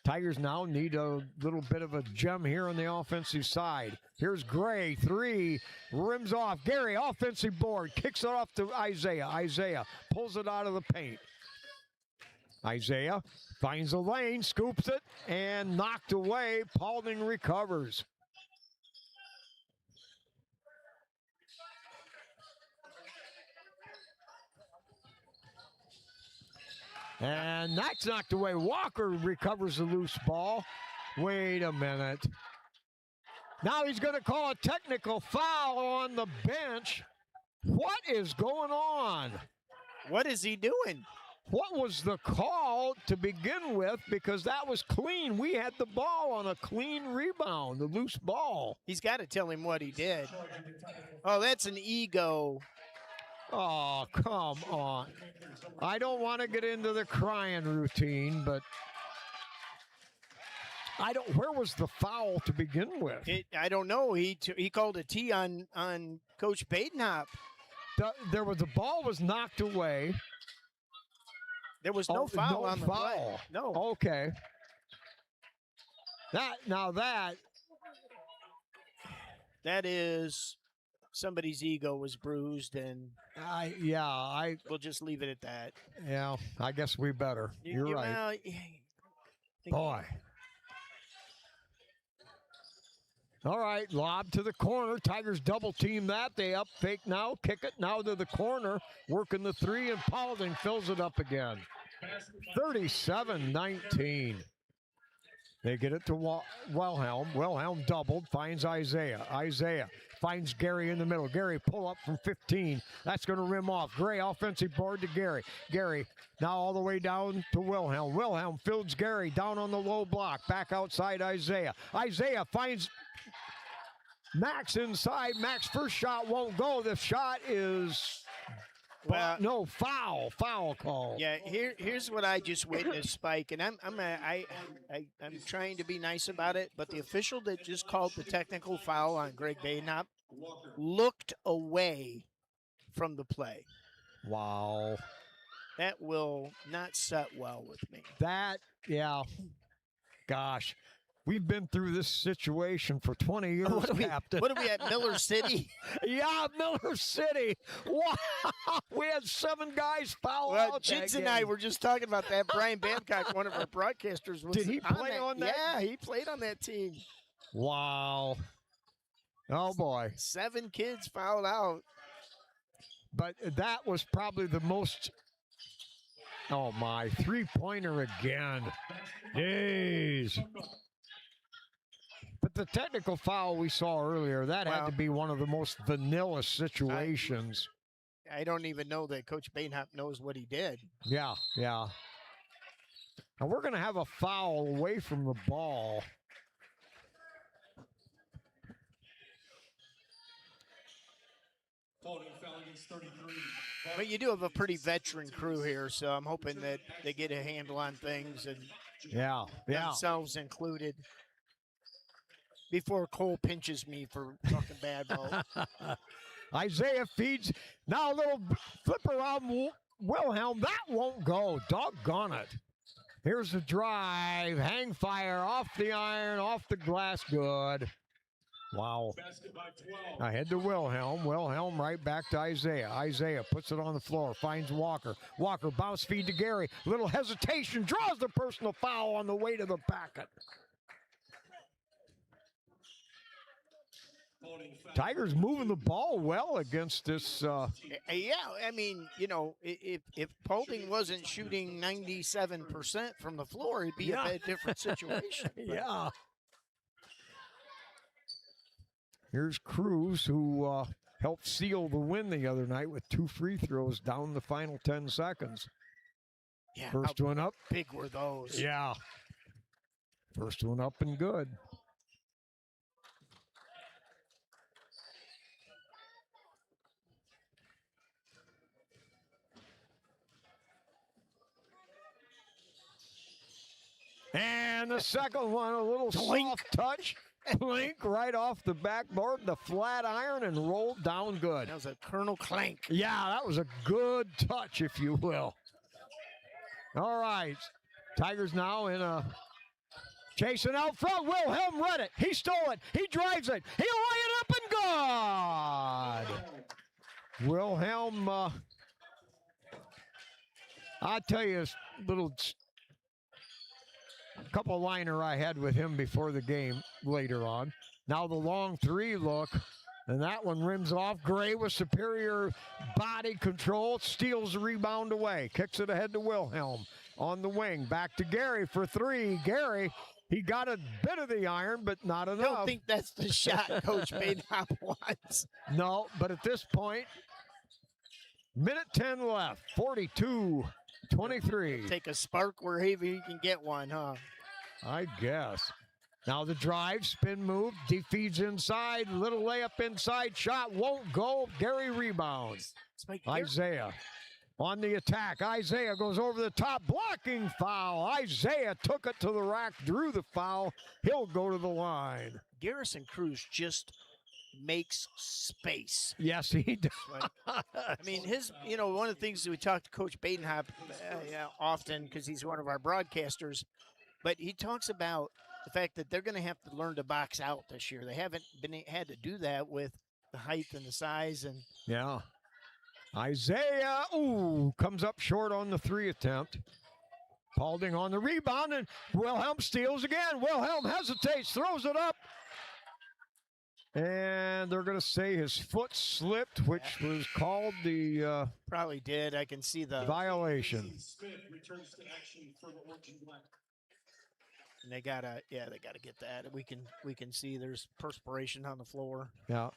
Tigers now need a little bit of a gem here on the offensive side. Here's Gray, 3, rims off. Gary, offensive board, kicks it off to Isaiah. Isaiah pulls it out of the paint. Isaiah finds a lane, scoops it, and knocked away. Paulding recovers. And that's knocked away. Walker recovers the loose ball. Wait a minute. Now he's going to call a technical foul on the bench. What is going on? What is he doing? What was the call to begin with? Because that was clean. We had the ball on a clean rebound, the loose ball. He's got to tell him what he did. Oh, that's an ego. Oh, come on. I don't want to get into the crying routine, but where was the foul to begin with? I don't know. He called a T on Coach Badenhop. The ball was knocked away. There was no foul on the play. No. Okay. That is somebody's ego was bruised, and we'll just leave it at that. Yeah, I guess we better. You're right. Boy. All right, lob to the corner. Tigers double team that. They up fake now, kick it now to the corner, working the 3, and Paulding fills it up again. 37-19. They get it to Wilhelm. Wilhelm doubled, finds Isaiah. Isaiah finds Gary in the middle. Gary pull up from 15. That's going to rim off. Gray offensive board to Gary. Gary now all the way down to Wilhelm. Wilhelm fields Gary down on the low block. Back outside Isaiah. Isaiah finds Max inside. Max first shot won't go. The shot is no foul call. Yeah, here's what I just witnessed, Spike, and I'm trying to be nice about it, but the official that just called the technical foul on Greg Badenhop looked away from the play. Wow. That will not set well with me. Gosh. We've been through this situation for 20 years, Captain. What are we at, Miller City? Yeah, Miller City. Wow. We had 7 guys foul out Jigs that and game. I were just talking about that. Brian Babcock, one of our broadcasters, was Did he play on that? Yeah, he played on that team. Wow. Oh, boy. 7 kids fouled out. But that was probably the most... Oh, my. 3-pointer again. Jeez. But the technical foul we saw earlier, that had to be one of the most vanilla situations. I don't even know that Coach Badenhop knows what he did. Yeah. And we're going to have a foul away from the ball. But you do have a pretty veteran crew here, so I'm hoping that they get a handle on things and themselves included. Before Cole pinches me for talking bad ball. Isaiah feeds. Now a little flip around Wilhelm. That won't go. Doggone it. Here's the drive. Hang fire off the iron, off the glass. Good. Wow. Ahead to Wilhelm. Wilhelm right back to Isaiah. Isaiah puts it on the floor. Finds Walker. Walker bounce feed to Gary. Little hesitation. Draws the personal foul on the way to the packet. Tigers moving the ball well against this. Yeah, I mean, if Paulding wasn't shooting 97% from the floor, it'd be a different situation. Yeah. Here's Cruz, who helped seal the win the other night with 2 free throws down the final 10 seconds. Yeah. First one up. Big were those. Yeah. First one up and good. And the second one, a little soft touch. Clink right off the backboard, the flat iron, and rolled down good. That was a Colonel Clank. Yeah, that was a good touch, if you will. All right. Tigers now in a Chasing out front, Wilhelm read it. He stole it. He drives it. He'll lay it up and good. Wilhelm, I'll tell you a little couple liner I had with him before the game later on. Now the long three look, and that one rims off. Gray with superior body control, steals the rebound away, kicks it ahead to Wilhelm on the wing. Back to Gary for three. Gary, he got a bit of the iron, but not enough. I don't think that's the shot Coach Badenhop wants. No, but at this point, minute 10 left, 42-23. Take a spark wherever you can get one, huh? I guess. Now the drive, spin move, deep feeds inside, little layup inside, shot won't go. Gary rebounds. Isaiah on the attack. Isaiah goes over the top, blocking foul. Isaiah took it to the rack, drew the foul. He'll go to the line. Garrison Cruz just makes space. Yes, he does. I mean, one of the things that we talk to Coach Badenhop often, because he's one of our broadcasters, but he talks about the fact that they're going to have to learn to box out this year. They haven't had to do that with the height and the size. And yeah. Isaiah, comes up short on the three attempt. Paulding on the rebound, and Wilhelm steals again. Wilhelm hesitates, throws it up. And they're going to say his foot slipped, which was called the probably did. I can see the violation. Smith returns to action for the Orange and Black. And they gotta get that. We can see there's perspiration on the floor. Yeah.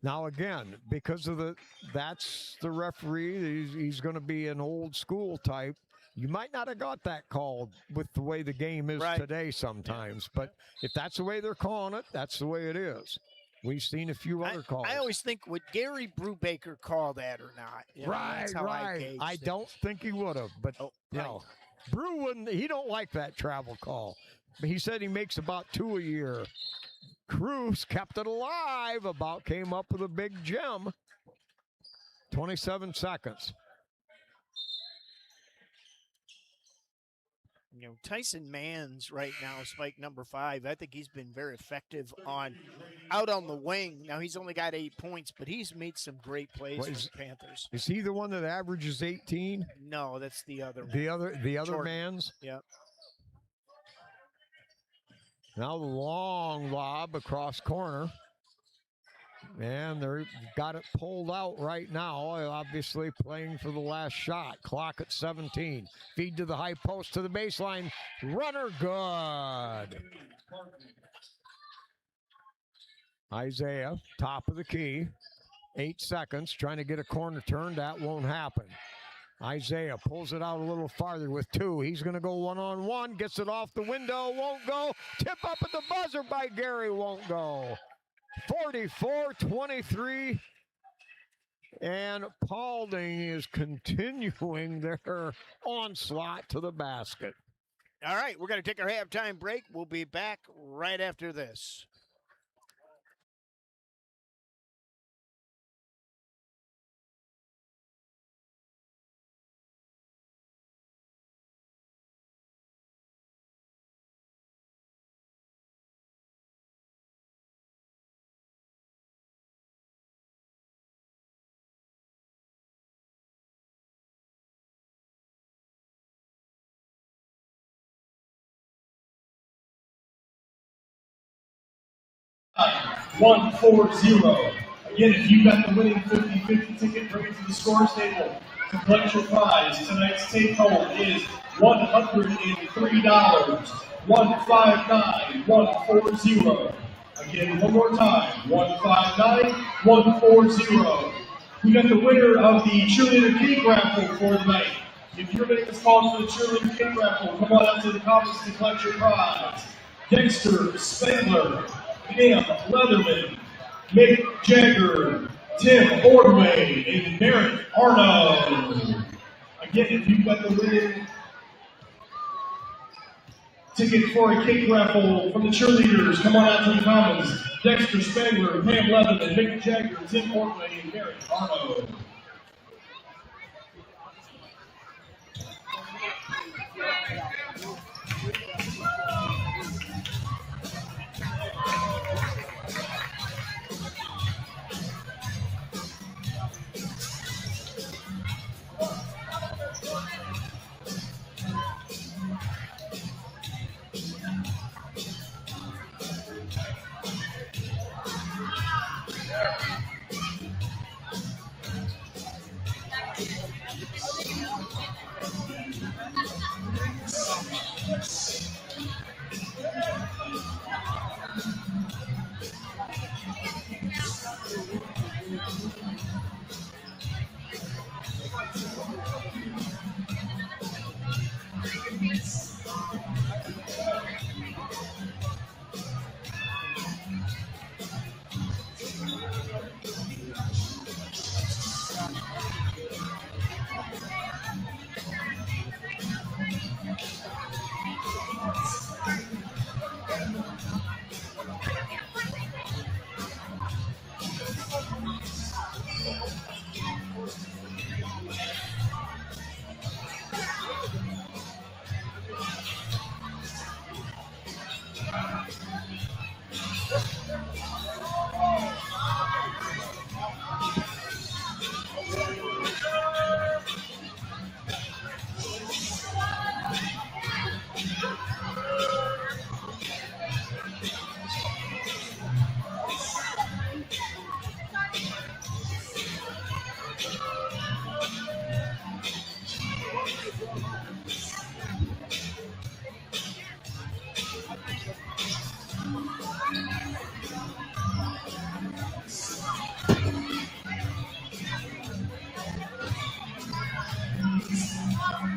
Now again, because of that's the referee. He's going to be an old school type. You might not have got that called with the way the game is today sometimes, but if that's the way they're calling it, that's the way it is. We've seen a few other calls. I always think, would Gary Brubaker call that or not? Right. I don't think he would have, but Brew wouldn't. He don't like that travel call. He said he makes about 2 a year. Cruz kept it alive. Came up with a big gem. 27 seconds. Tyson Mann's right now, spike number 5. I think he's been very effective out on the wing. Now he's only got 8 points, but he's made some great plays for the Panthers. Is he the one that averages 18? No, that's the other one. The other Jordan. Mann's? Yep. Now the long lob across corner. And they've got it pulled out right now, obviously playing for the last shot. Clock at 17. Feed to the high post to the baseline. Runner good. Isaiah, top of the key. 8 seconds, trying to get a corner turn. That won't happen. Isaiah pulls it out a little farther with 2. He's going to go one-on-one. Gets it off the window. Won't go. Tip up at the buzzer by Gary. Won't go. 44-23, and Paulding is continuing their onslaught to the basket. All right, we're going to take our halftime break. We'll be back right after this. One 4-0. Again, if you got the winning 50-50 ticket, bring it to the scores table to collect your prize. Tonight's take home is $103. 159-140. Again, one more time. 159-140. We got the winner of the cheerleader cake raffle for the night. If your name is called for the cheerleader cake raffle, come on out to the comments to collect your prize. Dexter Spangler, Pam Leatherman, Mick Jagger, Tim Ordway, and Merritt Arno. Again, if you've got the winning ticket for a cake raffle from the cheerleaders, come on out to the comments. Dexter Spangler, Pam Leatherman, Mick Jagger, Tim Ordway, and Merritt Arno. All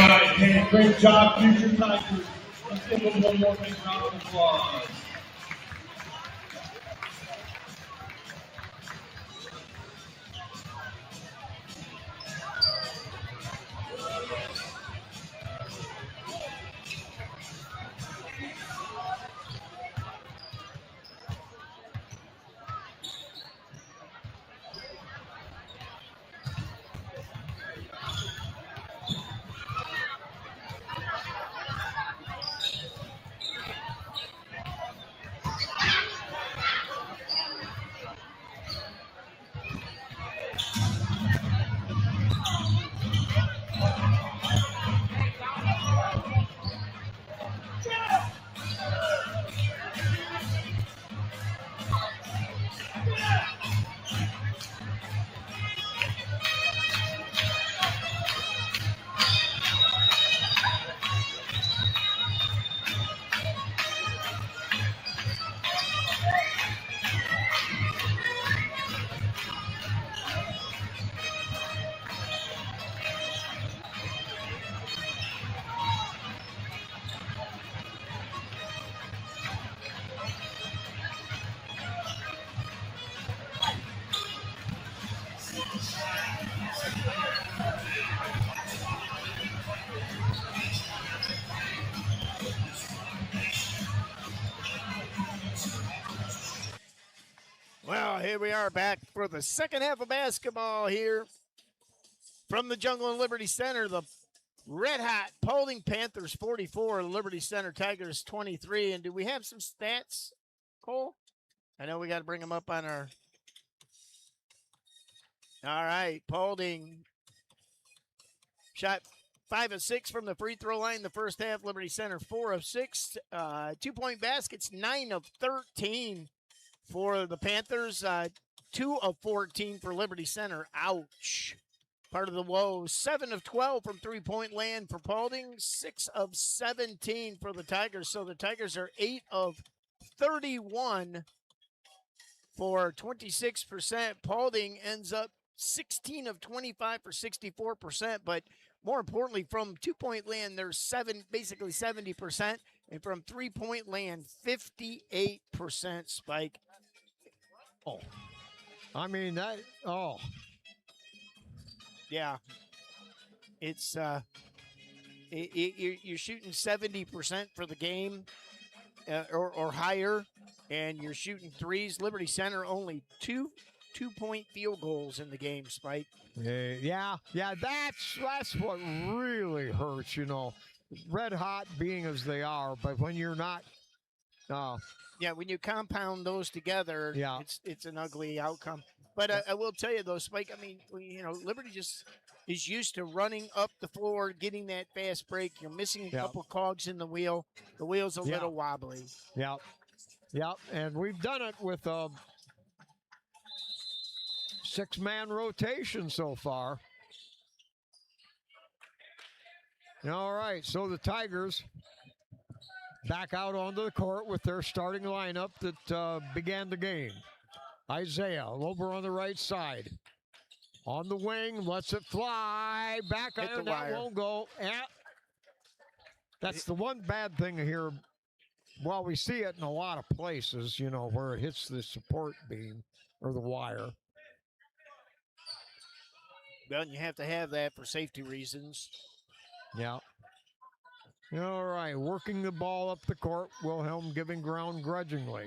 right, man, great job, future Tigers. Let's give them one more big round of applause. here we are back for the second half of basketball here from the Jungle and Liberty Center. The red hot Paulding Panthers 44, Liberty Center Tigers 23. And do we have some stats, Cole? I know we got to bring them up on our. All right, Paulding shot 5 of 6 from the free throw line the first half. Liberty Center 4 of 6. 2-point baskets 9 of 13 for the Panthers. 2 of 14 for Liberty Center. Ouch. Part of the woes. 7 of 12 from three-point land for Paulding. 6 of 17 for the Tigers. So the Tigers are 8 of 31 for 26%. Paulding ends up 16 of 25 for 64%. But more importantly, from two-point land, they're basically 70%. And from three-point land, 58%, Spike. Oh, I mean, that, oh. Yeah, it's you're shooting 70% for the game or higher, and you're shooting threes. Liberty Center only two-point field goals in the game, Spike. Yeah, that's what really hurts, you know. Red hot being as they are, but when you're not, yeah, when you compound those together, yeah, it's an ugly outcome. But I will tell you, though, Spike, I mean, you know, Liberty just is used to running up the floor, getting that fast break. You're missing a couple cogs in the wheel. The wheel's a little wobbly. Yeah, and we've done it with a 6-man rotation so far. All right, so the Tigers back out onto the court with their starting lineup that began the game. Isaiah over on the right side. On the wing, lets it fly. Back on that won't go. Yeah. That's the one bad thing here. Well, we see it in a lot of places, you know, where it hits the support beam or the wire. Well, and you have to have that for safety reasons. Yeah. All right, working the ball up the court. Wilhelm giving ground grudgingly.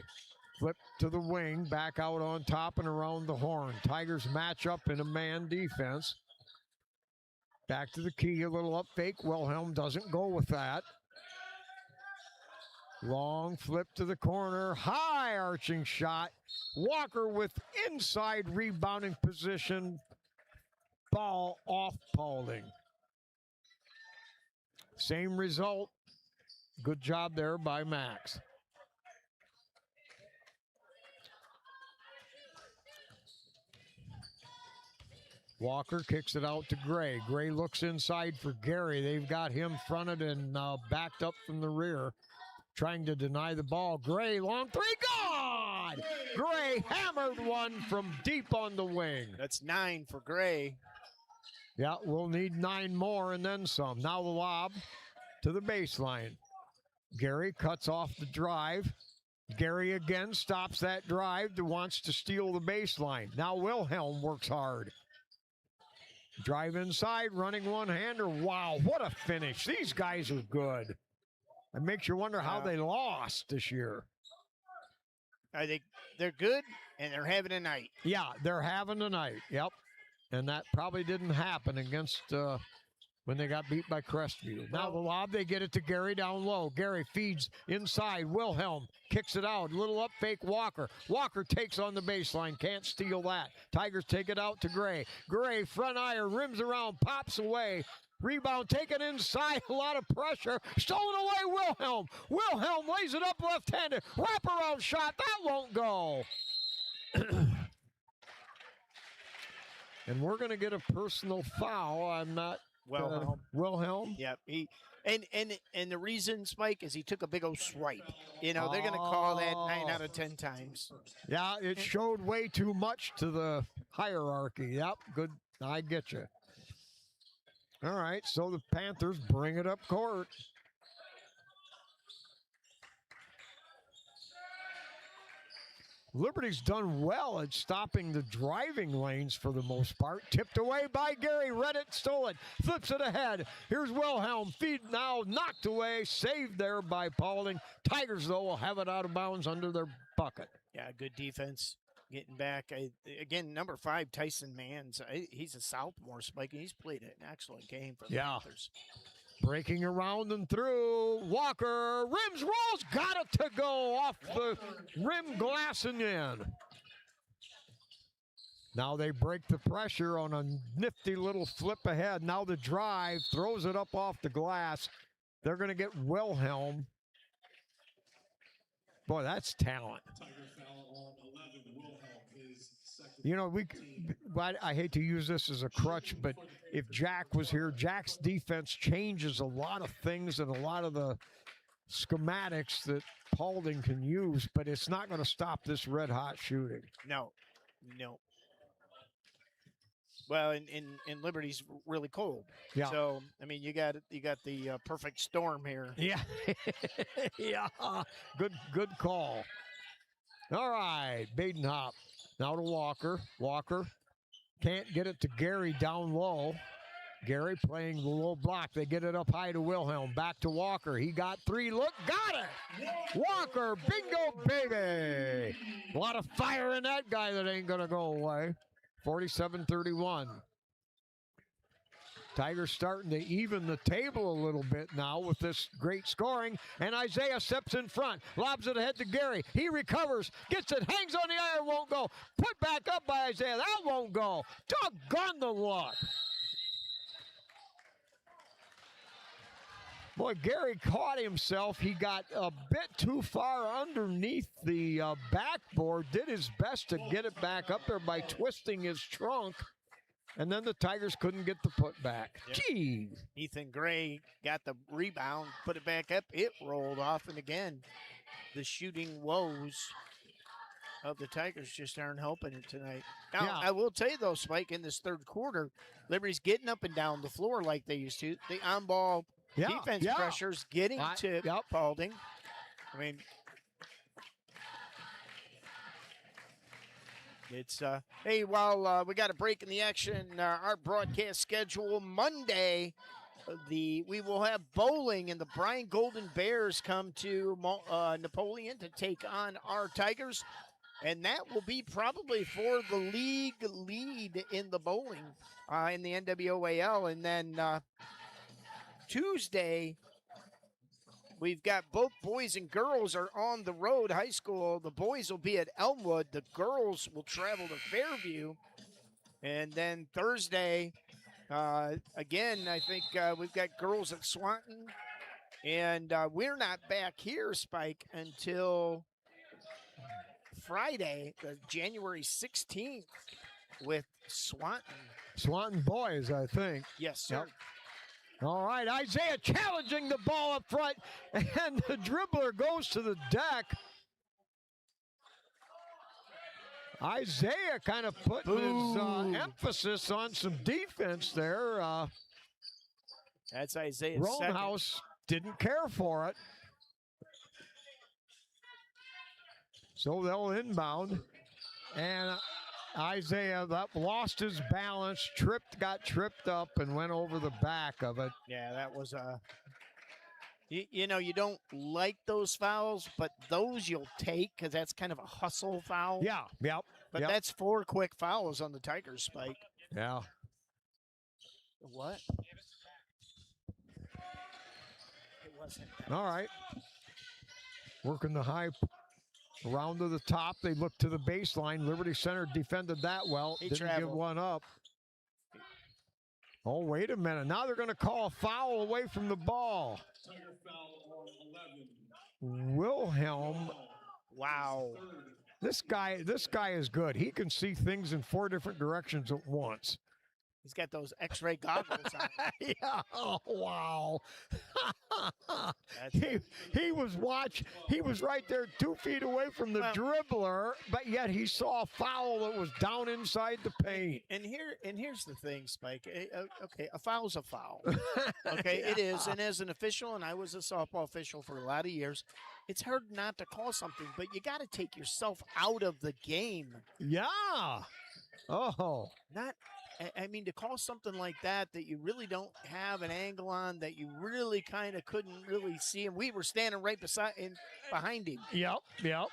Flip to the wing, back out on top and around the horn. Tigers match up in a man defense. Back to the key, a little up fake. Wilhelm doesn't go with that. Long flip to the corner, high arching shot. Walker with inside rebounding position. Ball off Paulding. Same result. Good job there by Max. Walker kicks it out to Gray. Gray looks inside for Gary. They've got him fronted and backed up from the rear, trying to deny the ball. Gray, long three, gone! Gray hammered one from deep on the wing. That's 9 for Gray. Yeah, we'll need 9 more and then some. Now the lob to the baseline. Gary cuts off the drive. Gary again stops that drive, wants to steal the baseline. Now Wilhelm works hard. Drive inside, running one-hander. Wow, what a finish. These guys are good. It makes you wonder how they lost this year. I think they're good, and they're having a night. Yeah, they're having a night. Yep. And that probably didn't happen against when they got beat by Crestview. Now the lob, they get it to Gary down low. Gary feeds inside. Wilhelm kicks it out. Little up fake Walker. Walker takes on the baseline. Can't steal that. Tigers take it out to Gray. Gray front iron, rims around, pops away. Rebound taken inside. A lot of pressure. Stolen away Wilhelm. Wilhelm lays it up left-handed. Wraparound shot. That won't go. And we're going to get a personal foul. I'm not. Wilhelm. Yep. And the reason, Spike, is he took a big old swipe. You know, they're going to call that 9 out of 10 times. Yeah, it showed way too much to the hierarchy. Yep, good. I get you. All right, so the Panthers bring it up court. Liberty's done well at stopping the driving lanes for the most part. Tipped away by Gary. Read it, stole it, flips it ahead. Here's Wilhelm. Feed now, knocked away, saved there by Paulding. Tigers, though, will have it out of bounds under their bucket. Yeah, good defense. getting back. Again, number 5, Tyson Mans. He's a sophomore, Spike, and he's played an excellent game for the Panthers. Breaking around and through. Walker, rims rolls, got it to go off the rim glass and in. Now they break the pressure on a nifty little flip ahead. Now the drive, throws it up off the glass. They're going to get Wilhelm. Boy, that's talent. You know, I hate to use this as a crutch, but if Jack was here, Jack's defense changes a lot of things and a lot of the schematics that Paulding can use, but it's not going to stop this red-hot shooting. No. Well, and Liberty's really cold. Yeah. So I mean, you got the perfect storm here. Yeah. Yeah. Good call. All right, Badenhop. Now to Walker. Walker can't get it to Gary down low. Gary playing the low block. They get it up high to Wilhelm. Back to Walker. He got 3. Look, got it. Walker, bingo, baby. A lot of fire in that guy that ain't going to go away. 47-31. Tigers starting to even the table a little bit now with this great scoring. And Isaiah steps in front, lobs it ahead to Gary. He recovers, gets it, hangs on the iron, won't go. Put back up by Isaiah. That won't go. Doggone the luck. Boy, Gary caught himself. He got a bit too far underneath the backboard, did his best to get it back up there by twisting his trunk, and then the Tigers couldn't get the putback. Yep. Gee. Ethan Gray got the rebound, put it back up. It rolled off, and again, the shooting woes of the Tigers just aren't helping it tonight. Now, yeah. I will tell you, though, Spike, in this third quarter, Liberty's getting up and down the floor like they used to. The on-ball defense pressures getting to Paulding. I mean, it's, hey, while we got a break in the action, our broadcast schedule Monday, we will have bowling, and the Brian Golden Bears come to Napoleon to take on our Tigers. And that will be probably for the league lead in the bowling in the NWOAL. And then Tuesday, we've got both boys and girls are on the road. High school, the boys will be at Elmwood. The girls will travel to Fairview. And then Thursday, again, I think we've got girls at Swanton. And we're not back here, Spike, until Friday, January 16th, with Swanton. Swanton boys, I think. Yes, sir. Yep. All right, Isaiah challenging the ball up front, and the dribbler goes to the deck. Isaiah kind of putting his emphasis on some defense there. That's Isaiah's Roanhouse didn't care for it. So they'll inbound, and Isaiah lost his balance, got tripped up, and went over the back of it. Yeah, that was you know, you don't like those fouls, but those you'll take because that's kind of a hustle foul. Yeah, yep. But that's 4 quick fouls on the Tigers, Spike. Yeah. What? It wasn't. All right. Working the high. Around to the top, they look to the baseline. Liberty Center defended that well. Didn't give one up. Oh, wait a minute. Now they're going to call a foul away from the ball. Wilhelm. Wow. This guy is good. He can see things in 4 different directions at once. He's got those X-ray goggles on. Yeah. Oh, wow. he was right there 2 feet away from the dribbler, but yet he saw a foul that was down inside the paint. And here's the thing, Spike. Okay, a foul's a foul. Okay, yeah. It is. And as an official, and I was a softball official for a lot of years, it's hard not to call something, but you got to take yourself out of the game. Yeah. Oh. I mean, to call something like that you really don't have an angle on, that you really kind of couldn't really see, and we were standing right behind him. Yep.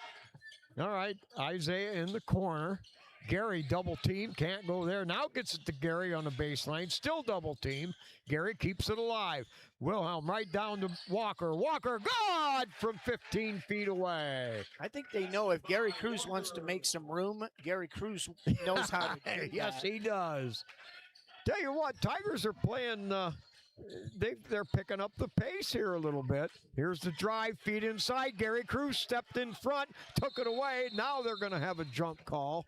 All right, Isaiah in the corner. Gary double team, can't go there. Now gets it to Gary on the baseline, still double team. Gary keeps it alive. Wilhelm right down to Walker. Walker, God, from 15 feet away. I think they know if Gary Cruz wants to make some room, Gary Cruz knows how to do Yes, that. he does. Tell you what, Tigers are playing, they're picking up the pace here a little bit. Here's the drive, feed inside. Gary Cruz stepped in front, took it away. Now they're going to have a jump call.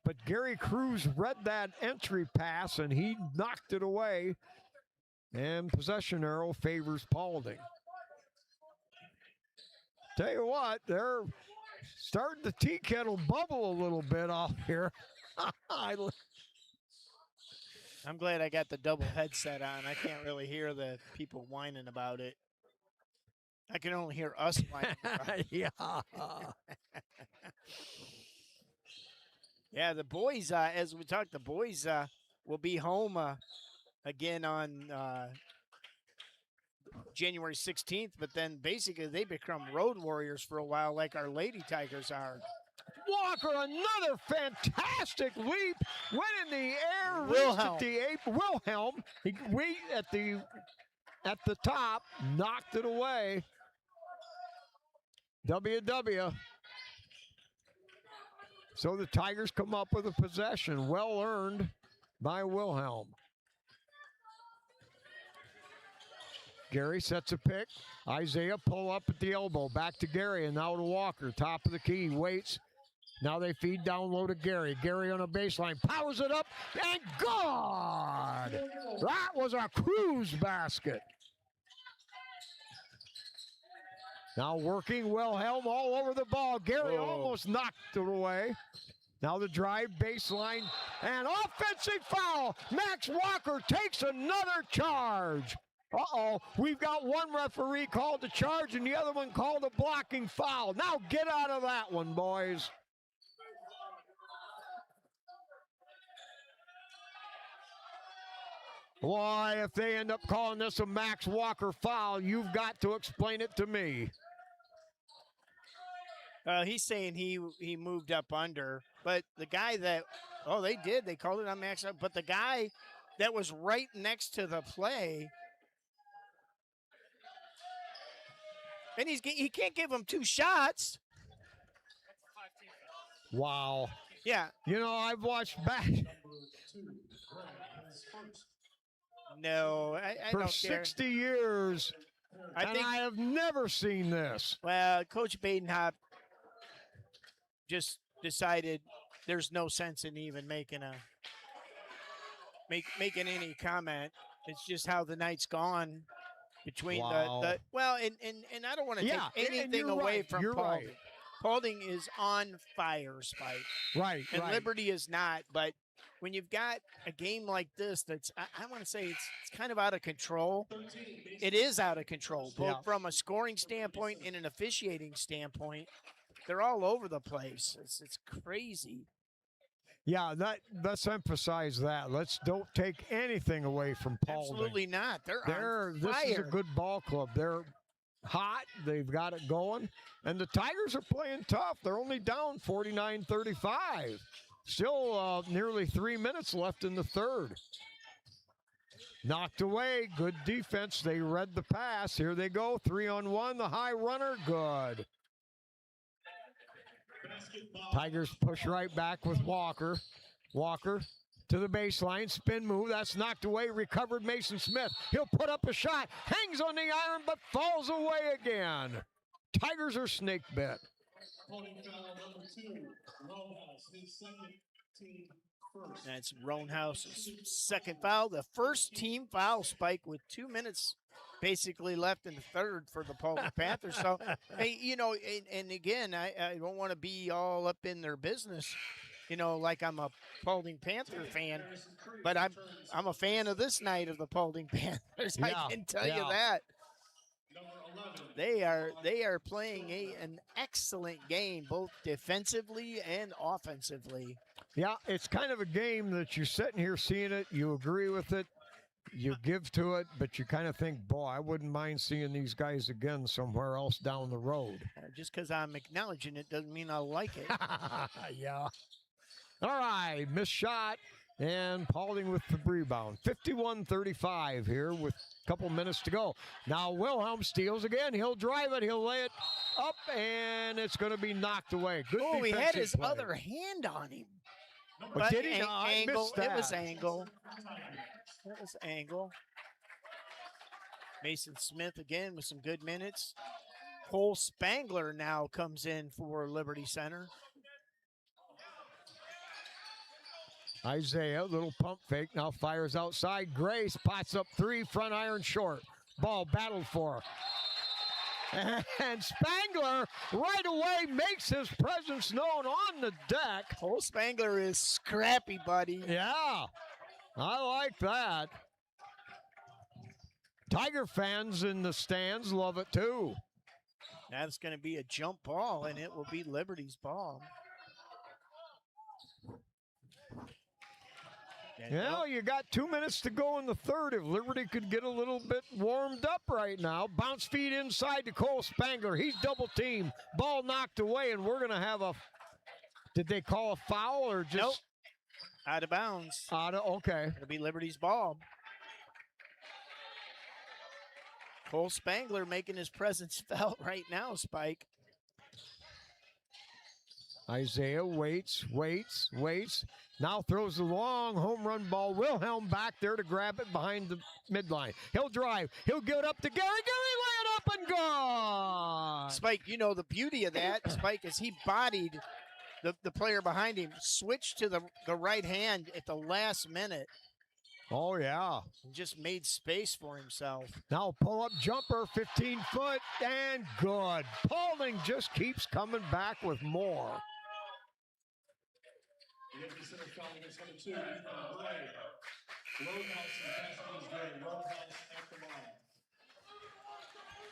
But Gary Cruz read that entry pass, and he knocked it away. And possession arrow favors Paulding. Tell you what, they're starting the tea kettle bubble a little bit off here. I'm glad I got the double headset on. I can't really hear the people whining about it. I can only hear us whining about it. Yeah. Yeah, the boys, as we talked, the boys will be home again on January 16th, but then basically they become road warriors for a while like our Lady Tigers are. Walker, another fantastic leap, went in the air, Wilhelm. reached at the Wilhelm, at the top, knocked it away. WW. So the Tigers come up with a possession, well earned by Wilhelm. Gary sets a pick. Isaiah pull up at the elbow, back to Gary, and now to Walker, top of the key, waits. Now they feed down low to Gary. Gary on a baseline, powers it up, and God! That was a Cruz basket. Now working Wilhelm all over the ball. Gary almost knocked it away. Now the drive, baseline, and offensive foul. Max Walker takes another charge. Uh-oh, we've got one referee called a charge and the other one called a blocking foul. Now get out of that one, boys. Why, if they end up calling this a Max Walker foul, you've got to explain it to me. He's saying he moved up under, but the guy that, they called it on Max, but the guy that was right next to the play, and he can't give him two shots. Wow. Yeah. You know, I've watched back. No, I for don't 60 years, I have never seen this. Well, Coach Badenhop just decided there's no sense in even making any comment. It's just how the night's gone between and I don't want to take anything away from Paulding. Right. Paulding is on fire, Spike. Right. And Liberty is not, but when you've got a game like this that's, I want to say it's kind of out of control. It is out of control, both from a scoring standpoint and an officiating standpoint. They're all over the place. It's crazy. Yeah, let's emphasize that. Let's don't take anything away from Paulding. Absolutely not. They're on this fire. is a good ball club. They're hot. They've got it going. And the Tigers are playing tough. They're only down 49-35. Still nearly 3 minutes left in the third. Knocked away. Good defense. They read the pass. Here they go. 3-on-1. The high runner. Good. Tigers push right back with Walker. Walker to the baseline. Spin move. That's knocked away. Recovered Mason Smith. He'll put up a shot. Hangs on the iron but falls away again. Tigers are snake bit. That's Roanhouse's second foul. The first team foul, Spike, with 2 minutes basically left in the third for the Paulding Panthers. So, hey, and again, I don't want to be all up in their business, like I'm a Paulding Panther fan, but I'm a fan of this night of the Paulding Panthers. I can tell you that. They are playing an excellent game, both defensively and offensively. Yeah, it's kind of a game that you're sitting here seeing it, you agree with it, you give to it, but you kind of think, boy, I wouldn't mind seeing these guys again somewhere else down the road. Just because I'm acknowledging it doesn't mean I like it. Yeah. All right, missed shot, and Paulding with the rebound. 51-35 here with a couple minutes to go. Now Wilhelm steals again. He'll drive it. He'll lay it up, and it's going to be knocked away. Good Oh, he had defensive his play. other hand on him. But did he? No, I angle. missed that. It was angle. It was angle. Mason Smith again with some good minutes. Cole Spangler now comes in for Liberty Center. Isaiah, little pump fake, now fires outside. Gray spots up three, front iron short. Ball battled for. And Spangler right away makes his presence known on the deck. Cole Spangler is scrappy, buddy. Yeah, I like that. Tiger fans in the stands love it too. That's going to be a jump ball, and it will be Liberty's ball. Yeah, you got 2 minutes to go in the third. If Liberty could get a little bit warmed up right now. Bounce feed inside to Cole Spangler. He's double teamed. Ball knocked away, and we're going to have a, did they call a foul or just? Nope. Out of bounds. Okay. It'll be Liberty's ball. Cole Spangler making his presence felt right now, Spike. Isaiah waits. Now throws the long home run ball. Wilhelm back there to grab it behind the midline. He'll drive. He'll give it up to Gary. Gary lay it up and gone. Spike, you know the beauty of that, Spike, is he bodied the player behind him, switched to the right hand at the last minute. Oh, yeah. And just made space for himself. Now pull-up jumper, 15 foot, and good. Paulding just keeps coming back with more.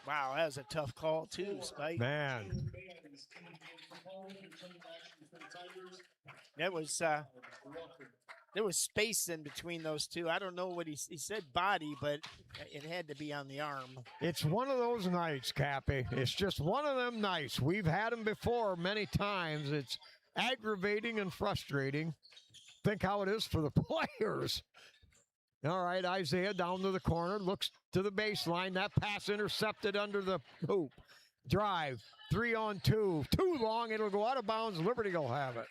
Wow, that was a tough call too, Spike. Man. That was there was space in between those two. I don't know what he said body, but it had to be on the arm. It's one of those nights, Cappy. It's just one of them nights. We've had them before many times. It's aggravating and frustrating. Think how it is for the players. All right, Isaiah down to the corner, looks to the baseline. That pass intercepted under the hoop. Drive, 3-on-2. Too long, it'll go out of bounds. Liberty will have it.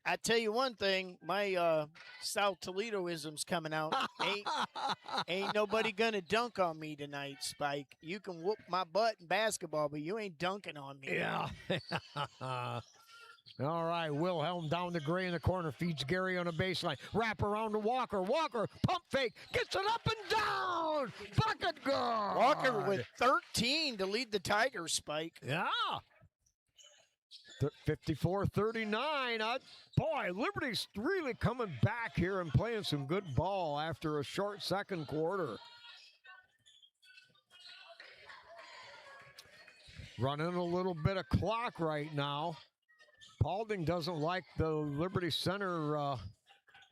I tell you one thing, my South Toledoism's coming out. Ain't nobody gonna dunk on me tonight, Spike. You can whoop my butt in basketball, but you ain't dunking on me. Yeah. All right, Wilhelm down to Gray in the corner, feeds Gary on the baseline. Wrap around to Walker. Walker, pump fake, gets it up and down. Bucket guard. Walker with 13 to lead the Tigers, Spike. Yeah. 54-39. Boy, Liberty's really coming back here and playing some good ball after a short second quarter. Running a little bit of clock right now. Paulding doesn't like the Liberty Center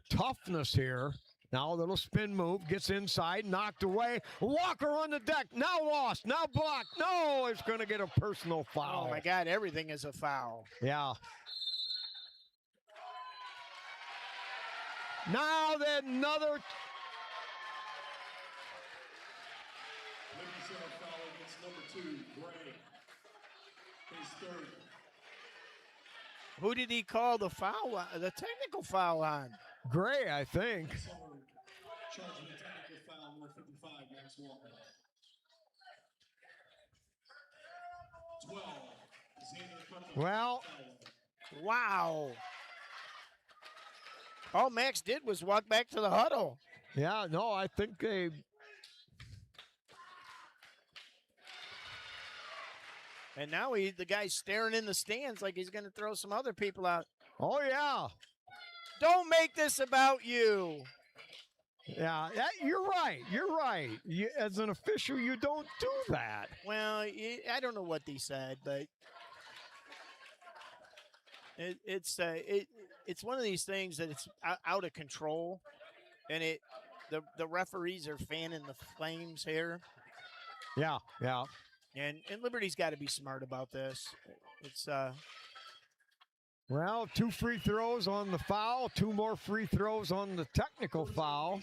toughness here. Now a little spin move, gets inside, knocked away. Walker on the deck, now lost, now blocked. No, it's going to get a personal foul. Oh, my God, everything is a foul. Yeah. Now then another. Liberty Center foul against number 2, Gray. His third. Who did he call the foul on, the technical foul on? Gray, I think. Charging a technical foul, number 55, Max Walker. 12. Well, wow. All Max did was walk back to the huddle. yeah, no, I think they. And now the guy's staring in the stands like he's going to throw some other people out. Oh, yeah. Don't make this about you. Yeah, you're right. You're right. As an official, you don't do that. Well, I don't know what they said, but it's one of these things that it's out of control, and the referees are fanning the flames here. Yeah. And Liberty's got to be smart about this. It's Well, 2 free throws on the foul, 2 more free throws on the technical foul.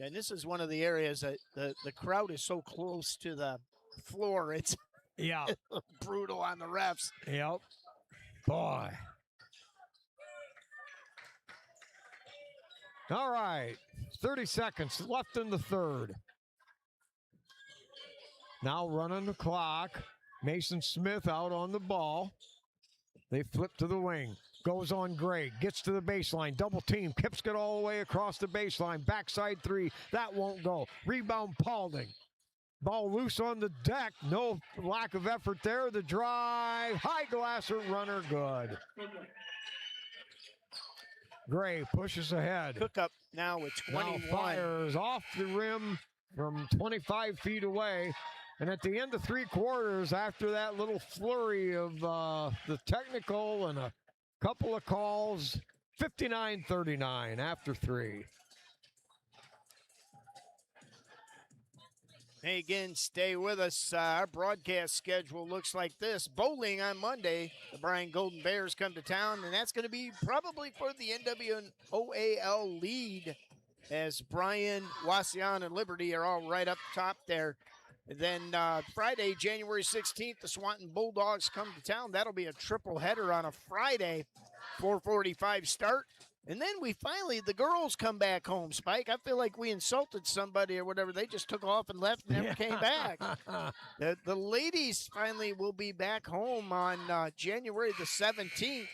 and this is one of the areas that the crowd is so close to the floor. It's Yeah. brutal on the refs. Yep. Boy. All right. 30 seconds left in the third. Now running the clock. Mason Smith out on the ball. They flip to the wing. Goes on Gray. Gets to the baseline. Double team. Kip's it all the way across the baseline. Backside 3. That won't go. Rebound Paulding. Ball loose on the deck. No lack of effort there. The drive. High glasser runner good. Gray pushes ahead. Cook up now with 21. Now fires off the rim from 25 feet away. And at the end of 3 quarters, after that little flurry of the technical and a couple of calls, 59-39 after 3. Hey, again, stay with us. Our broadcast schedule looks like this. Bowling on Monday. The Bryan Golden Bears come to town, and that's going to be probably for the NWOAL lead, as Bryan, Wasion, and Liberty are all right up top there. And then Friday, January 16th, the Swanton Bulldogs come to town. That'll be a triple header on a Friday, 4:45 start. And then the girls come back home, Spike. I feel like we insulted somebody or whatever. They just took off and left and never came back. The ladies finally will be back home on January the 17th.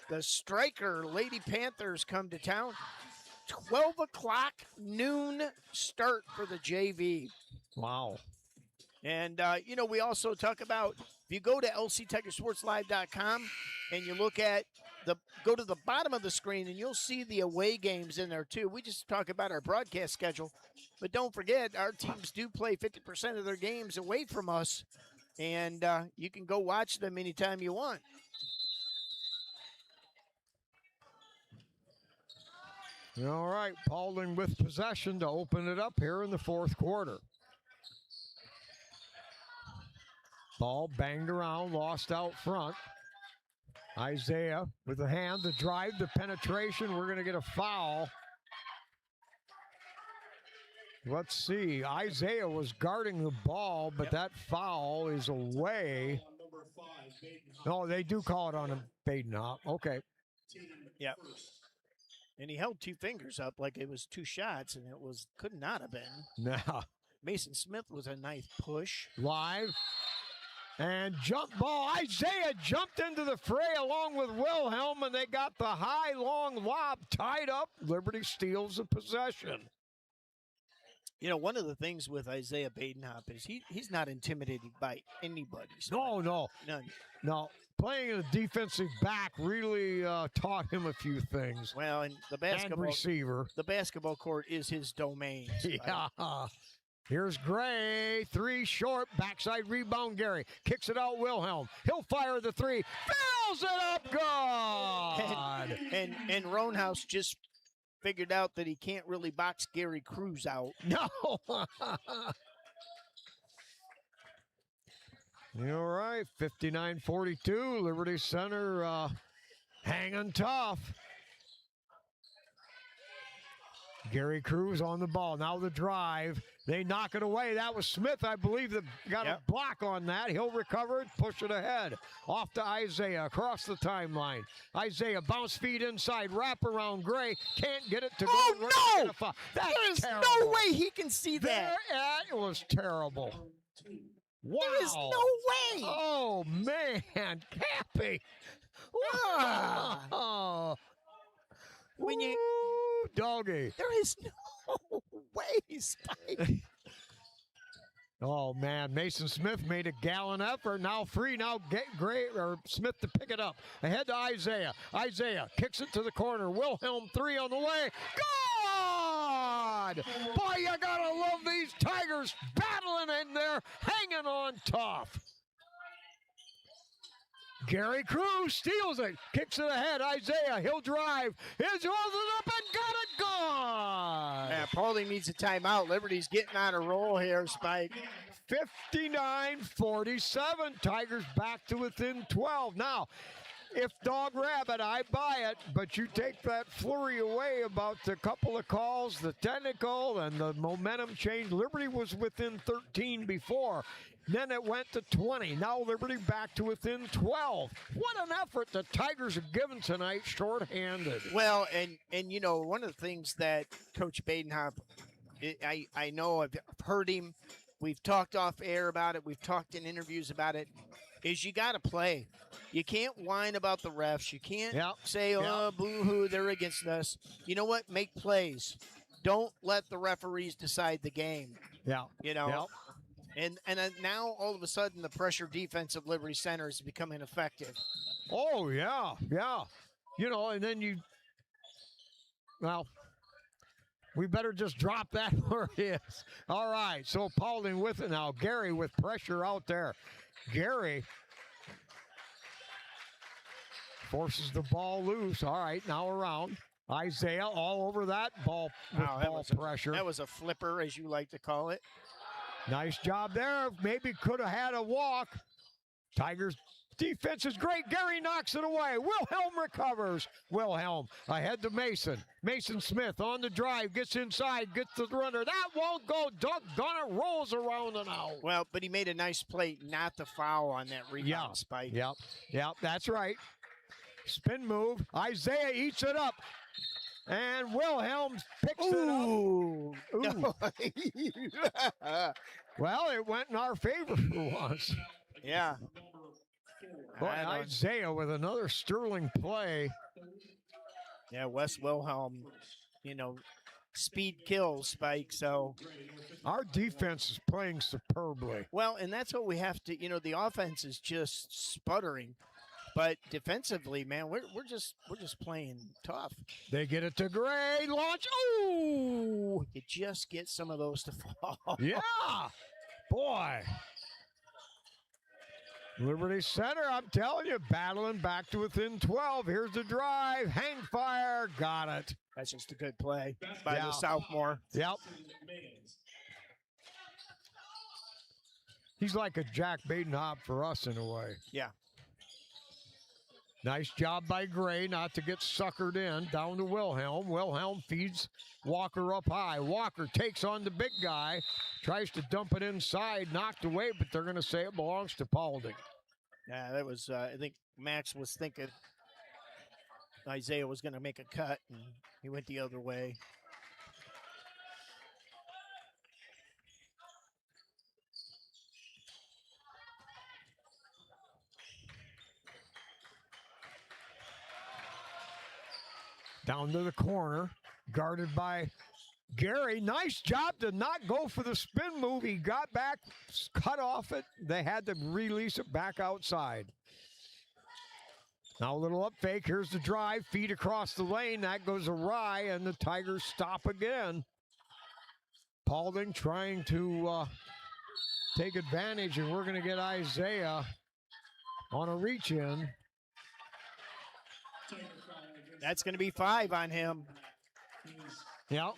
The Striker Lady Panthers come to town. 12 o'clock noon start for the JV. Wow. And, we also talk about, if you go to lctigersportslive.com and you look at go to the bottom of the screen and you'll see the away games in there too. We just talk about our broadcast schedule, but don't forget our teams do play 50% of their games away from us, and you can go watch them anytime you want. All right, Paulding with possession to open it up here in the 4th quarter. Ball banged around, lost out front. Isaiah with the hand, the drive, the penetration. We're going to get a foul. Let's see. Isaiah was guarding the ball, but that foul is away. No, they do call it on a Badenhop. Okay. Yeah. And he held 2 fingers up like it was 2 shots, and could not have been. Now, Mason Smith was a nice push. Live. And jump ball. Isaiah jumped into the fray along with Wilhelm, and they got the high, long lob tied up. Liberty steals the possession. One of the things with Isaiah Badenhop is he's not intimidated by anybody. No. None. No. Playing a defensive back really taught him a few things. Well, and And receiver. The basketball court is his domain. Yeah. Here's Gray, 3 short, backside rebound Gary. Kicks it out Wilhelm. He'll fire the 3. Fills it up good. And Roanhouse just figured out that he can't really box Gary Cruz out. No. All right, 59-42. Liberty Center hanging tough. Gary Cruz on the ball. Now the drive. They knock it away. That was Smith, I believe, that got a block on that. He'll recover it, push it ahead. Off to Isaiah across the timeline. Isaiah bounce feed inside, wrap around Gray. Can't get it to go. Oh, no! That's There's terrible. no way he can see that. It was terrible. Wow. There is no way. Oh, man. Cappy. Oh. When you doggy. There is no way, Spike. Oh, man. Mason Smith made a gallant effort. Now free. Now get Gray or Smith to pick it up. Ahead to Isaiah. Isaiah kicks it to the corner. Wilhelm 3 on the way. God! Boy, you gotta love these Tigers battling in there, hanging on tough. Gary Cruz steals it, kicks it ahead. Isaiah, he'll drive. He's rolls it up and got it gone. Yeah, Paulding needs a timeout. Liberty's getting on a roll here, Spike. 59-47. Tigers back to within 12. Now, if Dog Rabbit, I buy it, but you take that flurry away about the couple of calls, the technical, and the momentum change. Liberty was within 13 before. Then it went to 20. Now Liberty back to within 12. What an effort the Tigers have given tonight, shorthanded. Well, and you know, one of the things that Coach Badenhop, I know I've heard him. We've talked off air about it. We've talked in interviews about it. Is you got to play. You can't whine about the refs. You can't say, oh, boo-hoo, they're against us. You know what? Make plays. Don't let the referees decide the game. Yeah. You know? And now, all of a sudden, the pressure defense of Liberty Center is becoming effective. Oh, yeah. You know, and then we better just drop that where it is. All right, so Paulding with it now. Gary with pressure out there. Gary forces the ball loose. All right, now around. Isaiah all over that ball with pressure. That was a flipper, as you like to call it. Nice job there. Maybe could have had a walk. Tigers defense is great. Gary knocks it away. Wilhelm recovers. Wilhelm ahead to Mason. Mason Smith on the drive. Gets inside. Gets to the runner. That won't go. Doggone it. Rolls around and out. Well, but he made a nice play not to foul on that rebound, Spike. Yep. That's right. Spin move. Isaiah eats it up. And Wilhelm picks it up. Ooh. Well, it went in our favor for once. Yeah. Boy, Isaiah with another sterling play. Yeah, Wes Wilhelm, you know, speed kills, Spike. So our defense is playing superbly. Well, and that's what we have to, you know, the offense is just sputtering. But defensively, man, we're just playing tough. They get it to Gray. Launch. Ooh! You just get some of those to fall. Yeah. Boy. Liberty Center, I'm telling you, battling back to within 12. Here's the drive. Hang fire. Got it. That's just a good play by the sophomore. Yep. He's like a Jack Badenhop for us in a way. Yeah. Nice job by Gray not to get suckered in. Down to Wilhelm. Wilhelm feeds Walker up high. Walker takes on the big guy. Tries to dump it inside. Knocked away, but they're going to say it belongs to Paulding. Yeah, that was, I think Max was thinking Isaiah was going to make a cut, and he went the other way. Down to the corner, guarded by Gary. Nice job to not go for the spin move. He got back, cut off it. They had to release it back outside. Now a little up fake. Here's the drive. Feed across the lane. That goes awry, and the Tigers stop again. Paulding trying to take advantage, and we're going to get Isaiah on a reach-in. That's going to be 5 on him. Yep.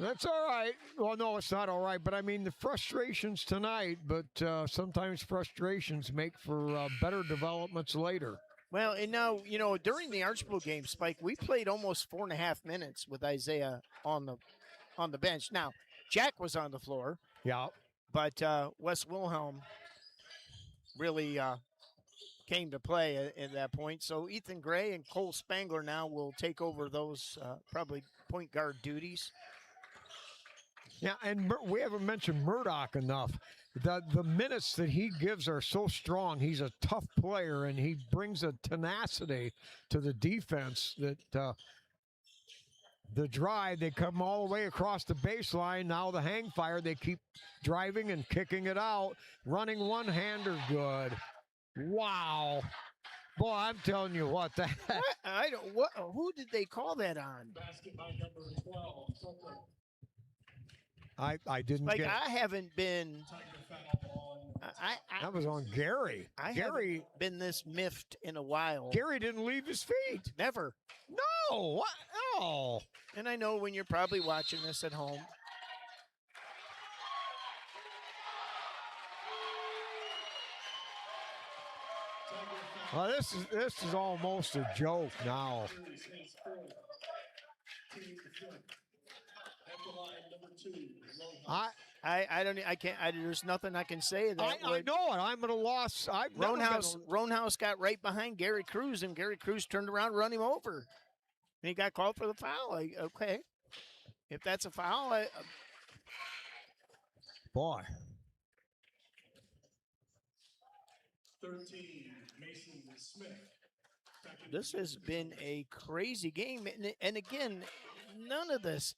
That's all right. Well, no, it's not all right. But, I mean, the frustrations tonight, but sometimes frustrations make for better developments later. Well, and now, you know, during the Archbold game, Spike, we played almost 4.5 minutes with Isaiah on the bench. Now, Jack was on the floor. Yeah. But Wes Wilhelm really came to play at that point. So Ethan Gray and Cole Spangler now will take over those probably point guard duties. Yeah, and we haven't mentioned Murdoch enough. The minutes that he gives are so strong. He's a tough player, and he brings a tenacity to the defense that the drive, they come all the way across the baseline. Now the hang fire, they keep driving and kicking it out. Running one-hander good. Wow. Boy, I'm telling you what, that. Who did they call that on? Basket by number 12. I didn't Like get it. I haven't been. That was on Gary. I Gary haven't been this miffed in a while. Gary didn't leave his feet. Never. No. What? Oh. And I know when you're probably watching this at home. Well, this is almost a joke now. I can't. There's nothing I can say that I know it. I'm at a loss. Roanhouse got right behind Gary Cruz, and Gary Cruz turned around, and run him over, and he got called for the foul. Okay, if that's a foul, boy. 13, Mason Smith. This has been a crazy game, and again, none of this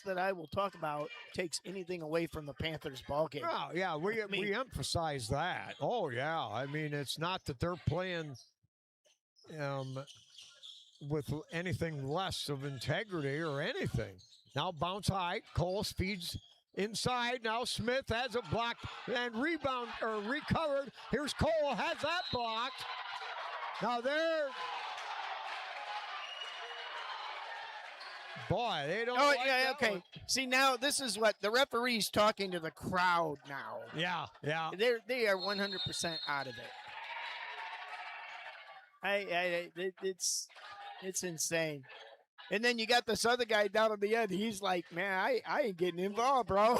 that I will talk about takes anything away from the Panthers ball game. Oh yeah, we emphasize that. Oh yeah, I mean it's not that they're playing with anything less of integrity or anything. Now bounce high, Cole feeds inside. Now Smith has it blocked and rebound or recovered. Here's Cole, has that blocked. Now there. Boy, they don't. Oh, yeah, okay. One. See, now this is what the referee's talking to the crowd now. Yeah, yeah. They are 100% out of it. It's insane. And then you got this other guy down at the end. He's like, man, I ain't getting involved, bro.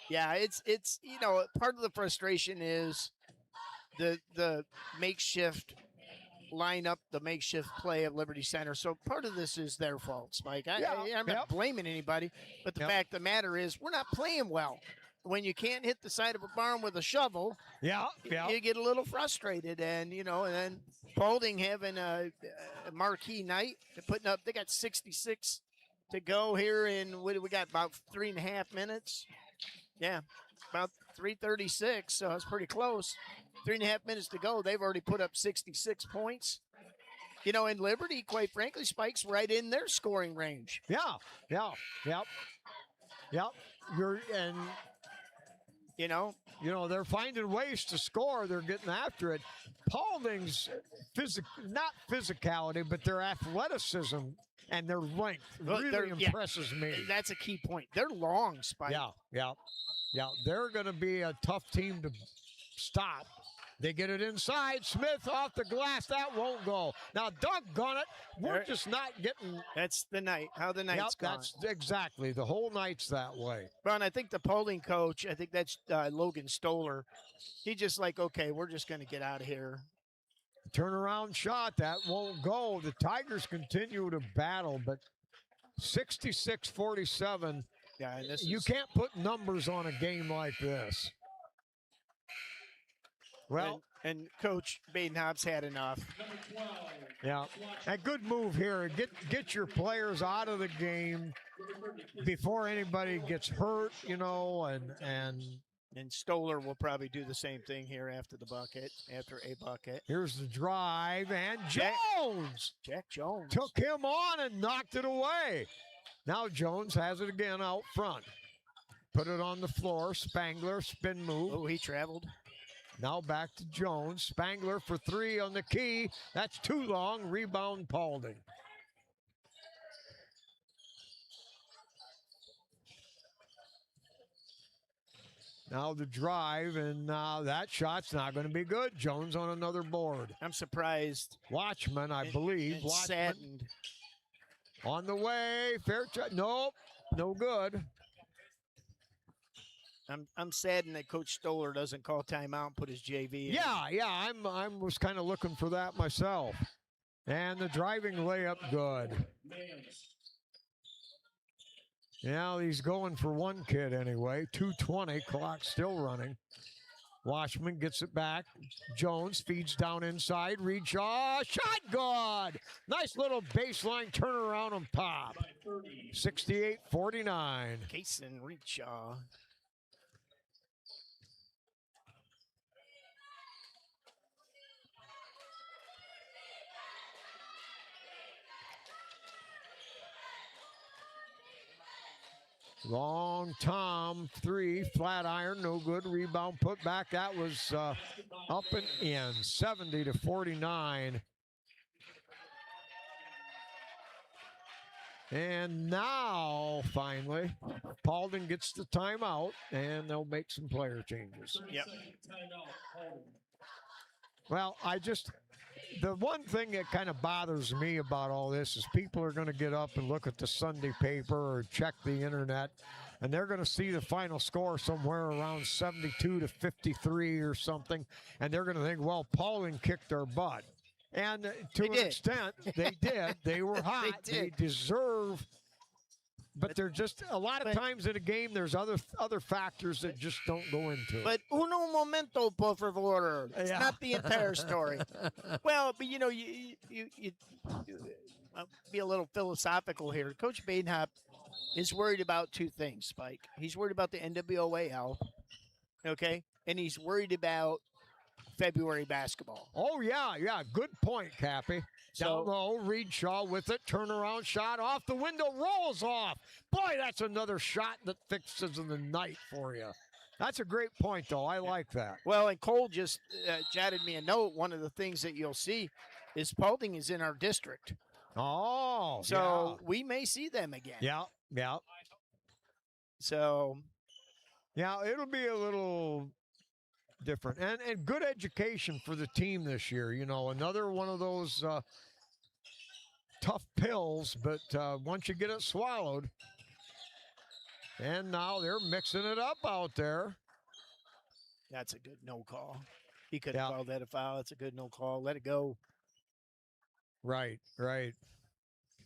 Yeah, it's part of the frustration is the makeshift line up, the makeshift play of Liberty Center. So part of this is their fault, Spike. I'm not blaming anybody, but the fact of the matter is we're not playing well. When you can't hit the side of a barn with a shovel, you get a little frustrated. And, and then Paulding having a marquee night. They got 66 to go here in, what do we got, about 3.5 minutes? Yeah, about 3:36, so it's pretty close. 3.5 minutes to go. They've already put up 66 points. And Liberty, quite frankly, Spike's right in their scoring range. Yeah. They're finding ways to score. They're getting after it. Paulding's not physicality, but their athleticism and their length really impresses me. That's a key point. They're long, Spike. Yeah. They're going to be a tough team to stop. They get it inside. Smith off the glass. That won't go. Now, doggone it. We're just not getting. That's the night. How the night's gone. That's exactly. The whole night's that way. Ron, I think the Paulding coach, I think that's Logan Stoller. He just okay, we're just going to get out of here. Turnaround shot. That won't go. The Tigers continue to battle, but 66-47. Yeah, and you can't put numbers on a game like this. Well, and Coach Baden-Hobbs had enough. Yeah, a good move here. Get your players out of the game before anybody gets hurt, And Stoller will probably do the same thing here after a bucket. Here's the drive, and Jones! Jack Jones. Took him on and knocked it away. Now Jones has it again out front. Put it on the floor. Spangler, spin move. Oh, he traveled. Now back to Jones. Spangler for three on the key. That's too long. Rebound Paulding. Now the drive, and that shot's not going to be good. Jones on another board. I'm surprised. Watchman, I believe. And saddened. On the way. Fair try. Nope. No good. I'm saddened that Coach Stoller doesn't call timeout and put his JV in. Yeah. I was kind of looking for that myself. And the driving layup, good. Yeah, he's going for one kid anyway. 2:20, clock still running. Washman gets it back. Jones feeds down inside. Readshaw, shot good. Nice little baseline turnaround on pop. 68-49. Kaysen Readshaw. Long Tom 3, flat iron, no good. Rebound put back. That was up and in, 70-49. And now, finally, Paulding gets the timeout, and they'll make some player changes. Yep. Well, the one thing that kind of bothers me about all this is people are going to get up and look at the Sunday paper or check the internet, and they're going to see the final score somewhere around 72-53 or something, and they're going to think, well, Paulding kicked their butt. And to an extent, they did. They were hot. They deserve. But they're just a lot of times in a game. There's other factors that just don't go into it. But uno momento, por favor. It's not the entire story. Well, but you I'll be a little philosophical here. Coach Badenhop is worried about two things, Spike. He's worried about the NWOAL, okay, and he's worried about February basketball. Oh, yeah. Good point, Cappy. Down low, Reed Shaw with it. Turnaround shot off the window, rolls off. Boy, that's another shot that fixes in the night for you. That's a great point, though. I like that. Well, and Cole just jotted me a note. One of the things that you'll see is Paulding is in our district. Oh, so we may see them again. Yeah. So. Yeah, it'll be a little different and good education for the team this year. Another one of those tough pills, but once you get it swallowed, and now they're mixing it up out there. That's a good no call. He could have called that a foul. It's a good no call. Let it go. Right.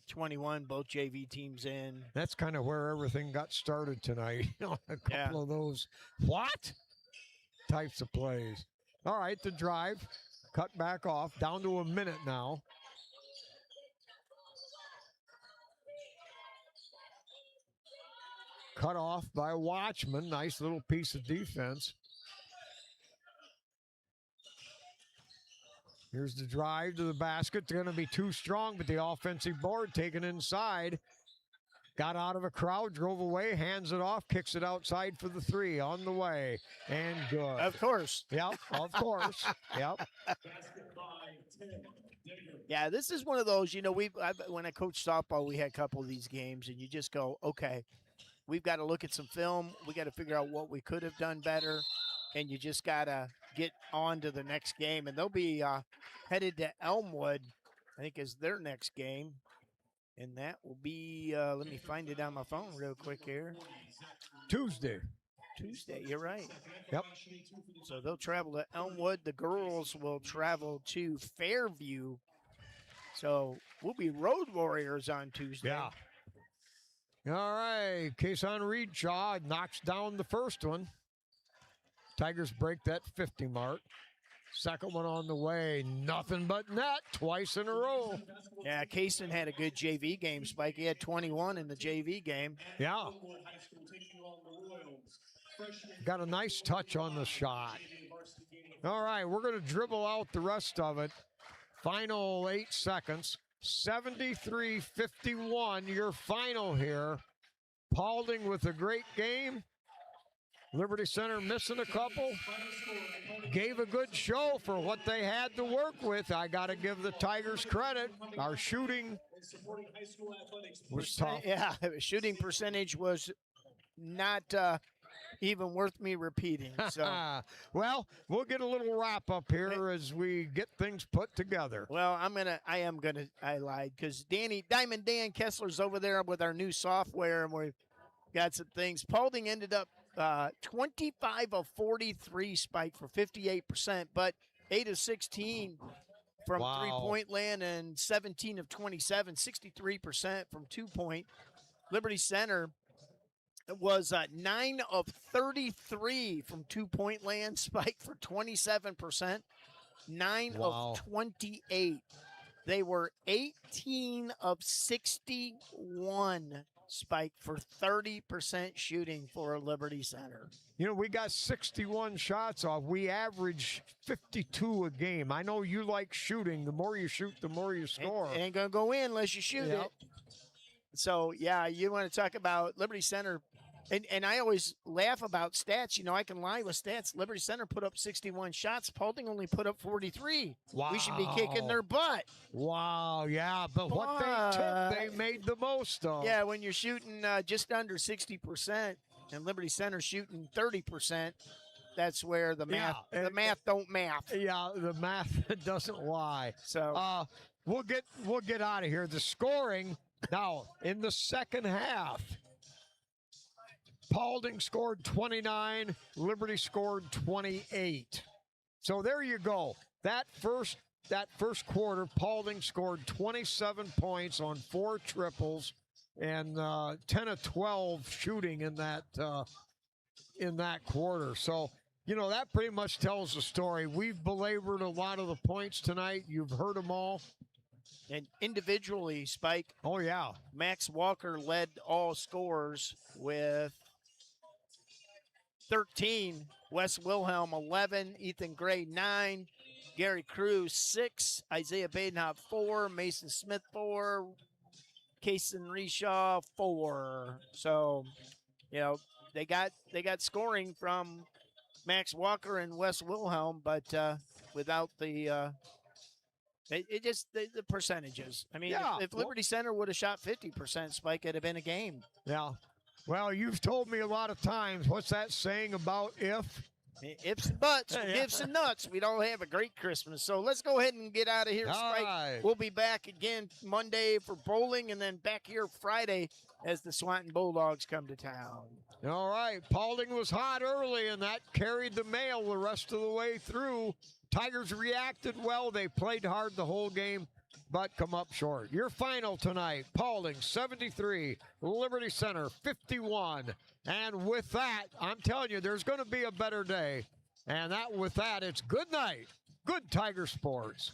21, both JV teams in. That's kind of where everything got started tonight. A couple of those types of plays. All right, the drive, cut back off, down to a minute now. Cut off by Watchman. Nice little piece of defense. Here's the drive to the basket. It's going to be too strong, but the offensive board taken inside. Got out of a crowd, drove away, hands it off, kicks it outside for the three. On the way, and good. Of course. Yep, of course. Yep. Yeah, this is one of those, when I coached softball, we had a couple of these games, and you just go, okay, we've got to look at some film. We got to figure out what we could have done better, and you just got to get on to the next game. And they'll be headed to Elmwood, I think, is their next game. And that will be, let me find it on my phone real quick here. Tuesday, you're right. Yep. So they'll travel to Elmwood. The girls will travel to Fairview. So we'll be Road Warriors on Tuesday. Yeah. All right. Kason Reedshaw knocks down the first one. Tigers break that 50 mark. Second one on the way. Nothing but net twice in a row. Yeah, Kason had a good JV game, Spike. He had 21 in the JV game. Yeah. Got a nice touch on the shot. All right, we're going to dribble out the rest of it. Final 8 seconds. 73-51, your final here. Paulding with a great game. Liberty Center missing a couple. Gave a good show for what they had to work with. I got to give the Tigers credit. Our shooting was tough. Yeah, shooting percentage was not even worth me repeating. So, well, we'll get a little wrap up here as we get things put together. Well, I lied because Diamond Dan Kessler's over there with our new software, and we've got some things. Paulding ended up 25 of 43, Spike, for 58%, but 8 of 16 from three-point land and 17 of 27, 63% from two-point. Liberty Center was 9 of 33 from two-point land, Spike, for 27%, 9 of 28. They were 18 of 61, Spike, for 30% shooting for Liberty Center. We got 61 shots off. We average 52 a game. I know you like shooting. The more you shoot, the more you score. It ain't going to go in unless you shoot it. So, yeah, you want to talk about Liberty Center And I always laugh about stats. I can lie with stats. Liberty Center put up 61 shots. Paulding only put up 43. Wow. We should be kicking their butt. Wow, yeah, but what they took, they made the most of. Yeah, when you're shooting just under 60% and Liberty Center shooting 30%, that's where the math don't math. Yeah, the math doesn't lie. So we'll get out of here. The scoring now in the second half. Paulding scored 29, Liberty scored 28. So there you go. That first quarter, Paulding scored 27 points on 4 triples and 10 of 12 shooting in that quarter. So, that pretty much tells the story. We've belabored a lot of the points tonight. You've heard them all. And individually, Spike. Oh, yeah. Max Walker led all scorers with 13. Wes Wilhelm, 11. Ethan Gray, 9. Gary Cruz, 6. Isaiah Badenhop, 4. Mason Smith, 4. Kason Reshaw, 4. So, they got scoring from Max Walker and Wes Wilhelm, but without the the percentages. I mean, yeah, if Liberty Center would have shot 50%, Spike, it'd have been a game. Yeah. Well, you've told me a lot of times, what's that saying about if? Ifs and buts, ifs and nuts. We'd all have a great Christmas. So let's go ahead and get out of here, Spike. Right. We'll be back again Monday for bowling and then back here Friday as the Swanton Bulldogs come to town. All right. Paulding was hot early, and that carried the mail the rest of the way through. Tigers reacted well. They played hard the whole game, but come up short. Your final tonight, Paulding 73, Liberty Center 51. And with that, I'm telling you, there's going to be a better day. And with that, it's good night. Good Tiger Sports.